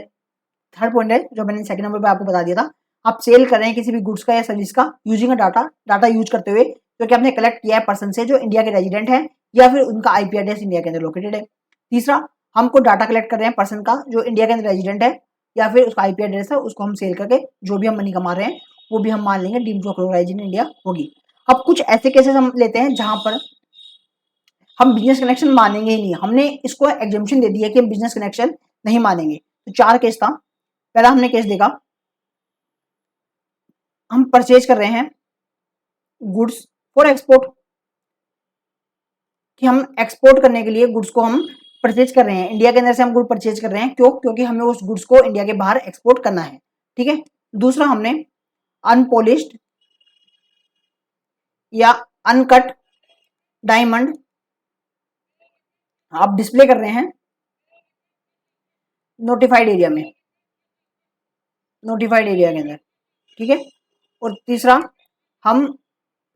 थर्ड पॉइंट है जो मैंने सेकंड नंबर पे आपको बता दिया था, आप सेल कर रहे हैं किसी भी गुड्स का या सर्विस का यूजिंग डाटा यूज करते हुए जो कि आपने कलेक्ट किया है पर्सन से जो इंडिया के रेजिडेंट है, या फिर उनका आईपी एड्रेस इंडिया के अंदर लोकेटेड है। तीसरा, हमको डाटा कलेक्ट कर रहे हैं पर्सन का जो इंडिया के अंदर रेजिडेंट है, या फिर उसका आईपी एड्रेस है, उसको हम सेल करके जो भी हम मनी कमा रहे हैं वो भी हम मान लेंगे डीम टू एक्लोराइज इन इंडिया होगी। अब कुछ ऐसे केसेस हम लेते हैं जहां पर हम बिजनेस कनेक्शन मानेंगे ही नहीं, हमने इसको एग्जाम्पशन दे दिया कि हम बिजनेस कनेक्शन नहीं मानेंगे। तो 4 केस था। पहला हमने केस देखा, हम परचेज कर रहे हैं गुड्स फॉर एक्सपोर्ट, कि हम एक्सपोर्ट करने के लिए गुड्स को हम परचेज कर रहे हैं, इंडिया के अंदर से हम गुड परचेज कर रहे हैं, क्यों? क्योंकि हमें उस गुड्स को इंडिया के बाहर एक्सपोर्ट करना है। ठीक है। दूसरा, हमने अनपॉलिश्ड या अनकट डायमंड आप डिस्प्ले कर रहे हैं नोटिफाइड एरिया में, नोटिफाइड एरिया के अंदर। ठीक है। और तीसरा, हम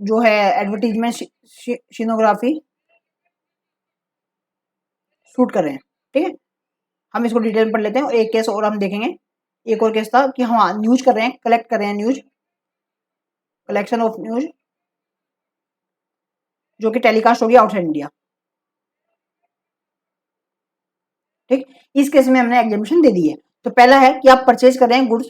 जो है एडवर्टीजमेंट शिनोग्राफी शूट कर रहे हैं। ठीक है। हम इसको डिटेल में पढ़ लेते हैं और एक केस और हम देखेंगे। एक और केस था कि हाँ न्यूज कर रहे हैं, कलेक्ट कर रहे हैं न्यूज, कलेक्शन ऑफ न्यूज जो कि टेलीकास्ट होगी आउटसाइड इंडिया। ठीक। इस केस में हमने एग्जामिशन दे दी है। तो पहला है कि आप परचेज कर रहे हैं goods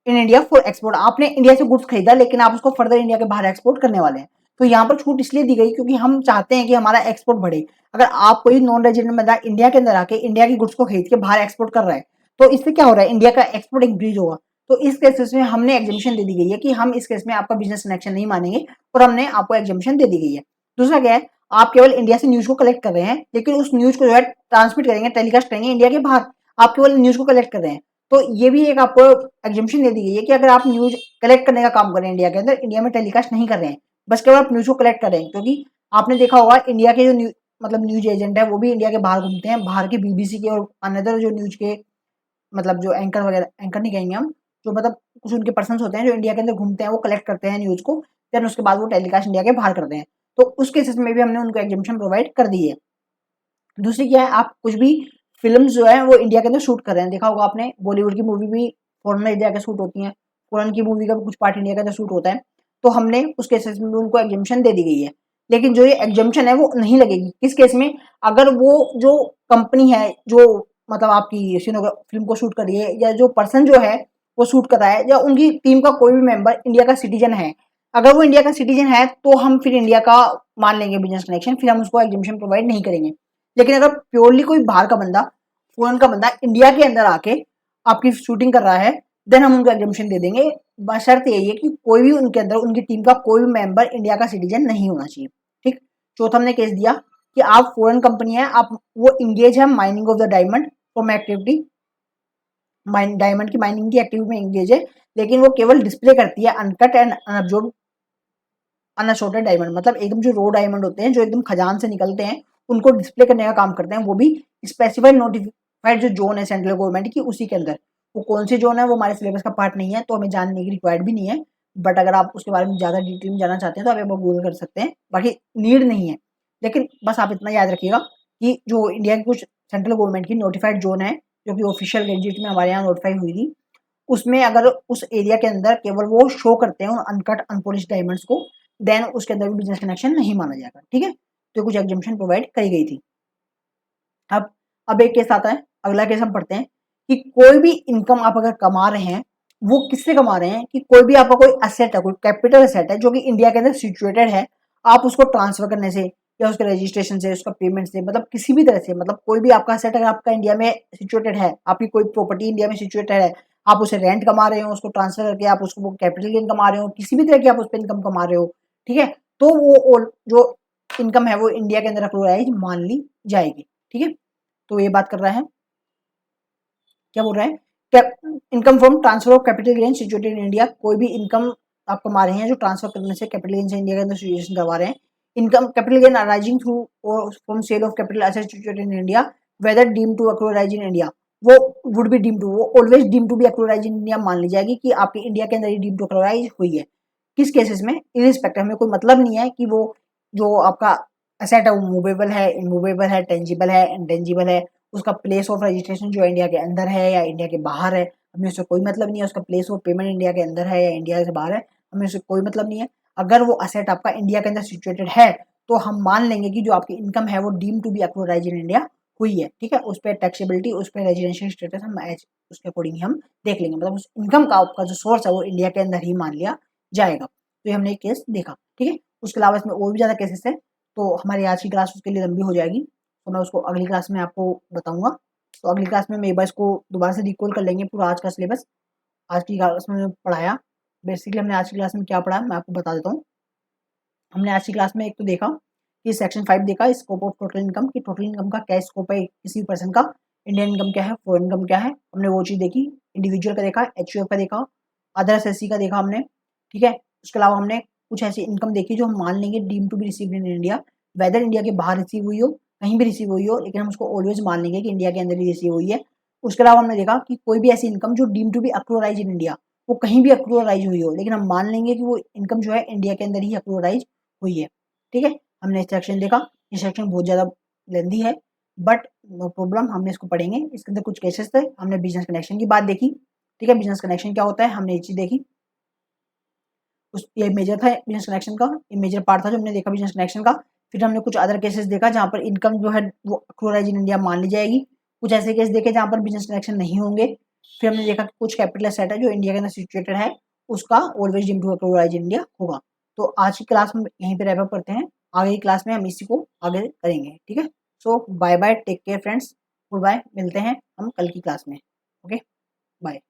in India for export, आपने इंडिया से गुड्स खरीदा लेकिन आप उसको फर्दर इंडिया के बाहर एक्सपोर्ट करने वाले हैं। तो यहाँ पर छूट इसलिए दी गई क्योंकि हम चाहते हैं कि हमारा एक्सपोर्ट बढ़े। अगर आप कोई नॉन रेजिडेंट बंदा इंडिया के अंदर आके इंडिया की गुड्स को खरीद के बाहर एक्सपोर्ट कर रहा है तो इससे क्या हो रहा है? इंडिया का एक्सपोर्ट इंक्रीज होगा। तो इस केसेस में हमने एग्जामिशन दे दी गई है कि हम इस केस में आपका बिजनेस कनेक्शन नहीं मानेंगे और हमने आपको एग्जामिशन दे दी गई है। दूसरा क्या है? आप केवल इंडिया से न्यूज को कलेक्ट कर रहे हैं लेकिन उस न्यूज को जो है ट्रांसमिट करेंगे, टेलीकास्ट करेंगे इंडिया के बाहर, आप केवल न्यूज को कलेक्ट कर रहे हैं। तो ये भी एक आपको एग्जाम्पशन दे दी गई है कि अगर आप न्यूज कलेक्ट करने का काम कर रहे हैं इंडिया के अंदर, इंडिया में टेलीकास्ट नहीं कर रहे हैं, बस केवल आप न्यूज को कलेक्ट कर रहे हैं, क्योंकि आपने देखा होगा इंडिया के जो मतलब न्यूज एजेंट है वो भी इंडिया के बाहर घूमते हैं, बाहर की बीबीसी के और अनदर जो न्यूज के मतलब जो एंकर वगैरह, एंकर नहीं कहेंगे हम, जो मतलब कुछ उनके पर्सन होते हैं जो इंडिया के अंदर घूमते हैं, वो कलेक्ट करते हैं न्यूज को, देन उसके बाद वो टेलीकास्ट इंडिया के बाहर करते हैं। तो उस केसेस में भी हमने उनको एग्जाम्पशन प्रोवाइड कर दी है। दूसरी क्या है? आप कुछ भी फिल्म जो है वो इंडिया के अंदर शूट कर रहे हैं। देखा होगा आपने, बॉलीवुड की मूवी भी फॉरेन में जाकर शूट होती हैं, फॉरेन की मूवी का भी कुछ पार्ट इंडिया के अंदर शूट होता है। तो हमने उस केसेस में भी उनको एग्जम्पशन दे दी गई है। लेकिन जो ये एग्जम्पशन है वो नहीं लगेगी किस केस में, अगर वो जो कंपनी है जो मतलब आपकी फिल्म को शूट कर रही है, या जो पर्सन जो है वो शूट कर रहा है, या उनकी टीम का कोई भी मेंबर इंडिया का सिटीजन है। अगर वो इंडिया का सिटीजन है तो हम फिर इंडिया का मान लेंगे बिजनेस कनेक्शन, फिर हम उसको एग्जम्पशन प्रोवाइड नहीं करेंगे। लेकिन अगर प्योरली कोई बाहर का बंदा, फॉरेन का बंदा इंडिया के अंदर आके आपकी शूटिंग कर रहा है, देन हम उनको एग्जम्पशन दे देंगे। बशर्त यही है कि कोई भी उनके अंदर उनकी टीम का कोई भी मेंबर इंडिया का सिटीजन नहीं होना चाहिए। ठीक। चौथा हमने केस दिया कि आप फॉरेन कंपनी है, आप वो इंगेज है mining of the diamond from activity, diamond की माइनिंग की एक्टिविटी में एंगेज है, लेकिन वो केवल डिस्प्ले करती है अनकट एंड अनअब्जॉर्ब अनअसॉर्टेड डायमंड, मतलब एकदम जो रो डायमंड होते हैं जो एकदम खजान से निकलते हैं, उनको डिस्प्ले करने का काम करते हैं, वो भी स्पेसिफाइड नोटिफाइड जो जोन है सेंट्रल गवर्नमेंट की उसी के अंदर। वो कौन सी जोन है वो हमारे सिलेबस का पार्ट नहीं है, तो हमें जानने की रिक्वायर्ड भी नहीं है। बट अगर आप उसके बारे में ज़्यादा डिटेल में जानना चाहते हैं तो आप एक बार गूगल कर सकते हैं, बाकी नीड नहीं है। लेकिन बस आप इतना याद रखिएगा कि जो इंडिया की कुछ सेंट्रल गवर्नमेंट की नोटिफाइड जोन है, जो कि ऑफिशियल गैजेट में हमारे यहाँ नोटिफाई हुई थी, उसमें अगर उस एरिया के अंदर केवल वो शो करते हैं उन अनकट अनपॉलिश्ड डायमंड्स को, देन उसके अंदर भी बिजनेस कनेक्शन नहीं माना जाएगा। ठीक है, तो कुछ एग्जम्पशन प्रोवाइड करी गई थी। अब एक केस आता है, अगला केस हम पढ़ते हैं कि कोई भी इनकम आप अगर कमा रहे हैं, वो किससे कमा रहे हैं, कि कोई भी आपका कोई असेट है, कोई कैपिटल असेट है जो कि इंडिया के अंदर सिचुएटेड है, आप उसको ट्रांसफर करने से या उसके रजिस्ट्रेशन से, उसका पेमेंट से, मतलब किसी भी तरह से, मतलब कोई भी आपका असेट अगर आपका इंडिया में सिचुएटेड है, आपकी कोई प्रॉपर्टी इंडिया में सिचुएटेड है, आप उसे रेंट कमा रहे हो, उसको ट्रांसफर करके आप उसको कैपिटल गेन कमा रहे हो, किसी भी तरह की आप उस पर इनकम कमा रहे हो, ठीक है, तो वो जो इनकम है वो इंडिया के अंदर अक्रूराइज मान ली जाएगी। ठीक है, तो ये बात कर रहा है, क्या बोल रहा है, income from transfer of capital gain situated in India, कोई भी इनकम आप कमा रहे हैं जो ट्रांसफर करने से कैपिटल गेन से इंडिया के अंदर सिचुएशन करवा रहे हैं। Income capital gain arising through और from sale of capital asset situated in India whether deem to accrue arise in India, वो वुड बी डीम टू, वो always deem to be accrue arise in India मान ली जाएगी कि आपकी इंडिया के अंदर ही डीम टू अक्रूराइज हुई है। किस केसेस में, इरिस्पेक्टिव, हमें कोई मतलब नहीं है कि वो जो आपका एसेट है वो मूवेबल है, इमूवेबल है, टेंजिबल है, इंटेंजिबल है, उसका प्लेस ऑफ रजिस्ट्रेशन जो इंडिया के अंदर है या इंडिया के बाहर है, हमें उससे कोई मतलब नहीं है, उसका प्लेस ऑफ पेमेंट इंडिया के अंदर है या इंडिया से बाहर है, हमें उससे कोई मतलब नहीं है। अगर वो असेट आपका इंडिया के अंदर सिचुएटेड है तो हम मान लेंगे कि जो आपकी इनकम है वो deem to be accrue arise in India हुई है। ठीक है, उस पर टैक्सेबिलिटी, उस पर रेजिडेंशियल स्टेटस हम उसके अकॉर्डिंग ही हम देख लेंगे, मतलब उस इनकम का आपका जो सोर्स है वो इंडिया के अंदर ही मान लिया जाएगा। तो ये हमने एक केस देखा। ठीक है, उसके अलावा इसमें और भी ज़्यादा केसेस है, तो हमारी आज की क्लास उसके लिए लंबी हो जाएगी, तो मैं उसको अगली क्लास में आपको बताऊंगा। तो अगली क्लास में मैं एक बार इसको दोबारा से रिकॉल कर लेंगे पूरा आज का सिलेबस। आज की क्लास में पढ़ाया, बेसिकली हमने आज की क्लास में क्या पढ़ा मैं आपको बता देता हूँ। हमने आज की क्लास में एक तो देखा कि सेक्शन 5 देखा, स्कोप ऑफ टोटल इनकम, की टोटल इनकम का क्या स्कोप है किसी पर्सन का, इंडियन इनकम क्या है, फॉरेन इनकम क्या है, हमने वो चीज़ देखी। इंडिविजुअल का देखा, एचयूएफ का देखा, अदर एसएससी का देखा हमने। ठीक है, उसके अलावा हमने कुछ ऐसी इनकम देखी जो हम मान लेंगे deem to be receive in India, whether India के बाहर रिसीव हुई हो, कहीं भी रिसीव हुई हो, लेकिन हम उसको ऑलवेज मान लेंगे कि इंडिया के अंदर ही रिसीव हुई है। उसके अलावा हमने देखा कि कोई भी ऐसी इनकम जो deem to be accrue arise in India, वो कहीं भी अक्रूराइज हुई हो, लेकिन हम मान लेंगे कि वो इनकम जो है इंडिया के अंदर ही अक्रूराइज हुई है। ठीक है, हमने सेक्शन देखा, ये सेक्शन बहुत ज़्यादा लेंदी है, बट नो प्रॉब्लम, हमने इसको पढ़ेंगे। इसके अंदर कुछ केसेस थे, हमने बिजनेस कनेक्शन की बात देखी। ठीक है, बिजनेस कनेक्शन क्या होता है हमने ये चीज़ देखी, उस ये मेजर था बिजनेस कनेक्शन का, ये मेजर पार्ट था जो हमने देखा बिजनेस कनेक्शन का। फिर हमने कुछ अदर केसेस देखा जहाँ पर इनकम जो है वो अक्रूराइज इन इंडिया मान ली जाएगी, कुछ ऐसे केस देखे जहाँ पर बिजनेस कनेक्शन नहीं होंगे। फिर हमने देखा कि कुछ कैपिटल एसेट है जो इंडिया के अंदर सिचुएटेड है, उसका always deem to accrue arise in India होगा। तो आज की क्लास में यहीं पे रैप अप करते हैं, आगे की क्लास में हम इसी को आगे करेंगे। ठीक है, so bye bye, take care friends, goodbye, मिलते हैं हम कल की क्लास में। Okay, bye.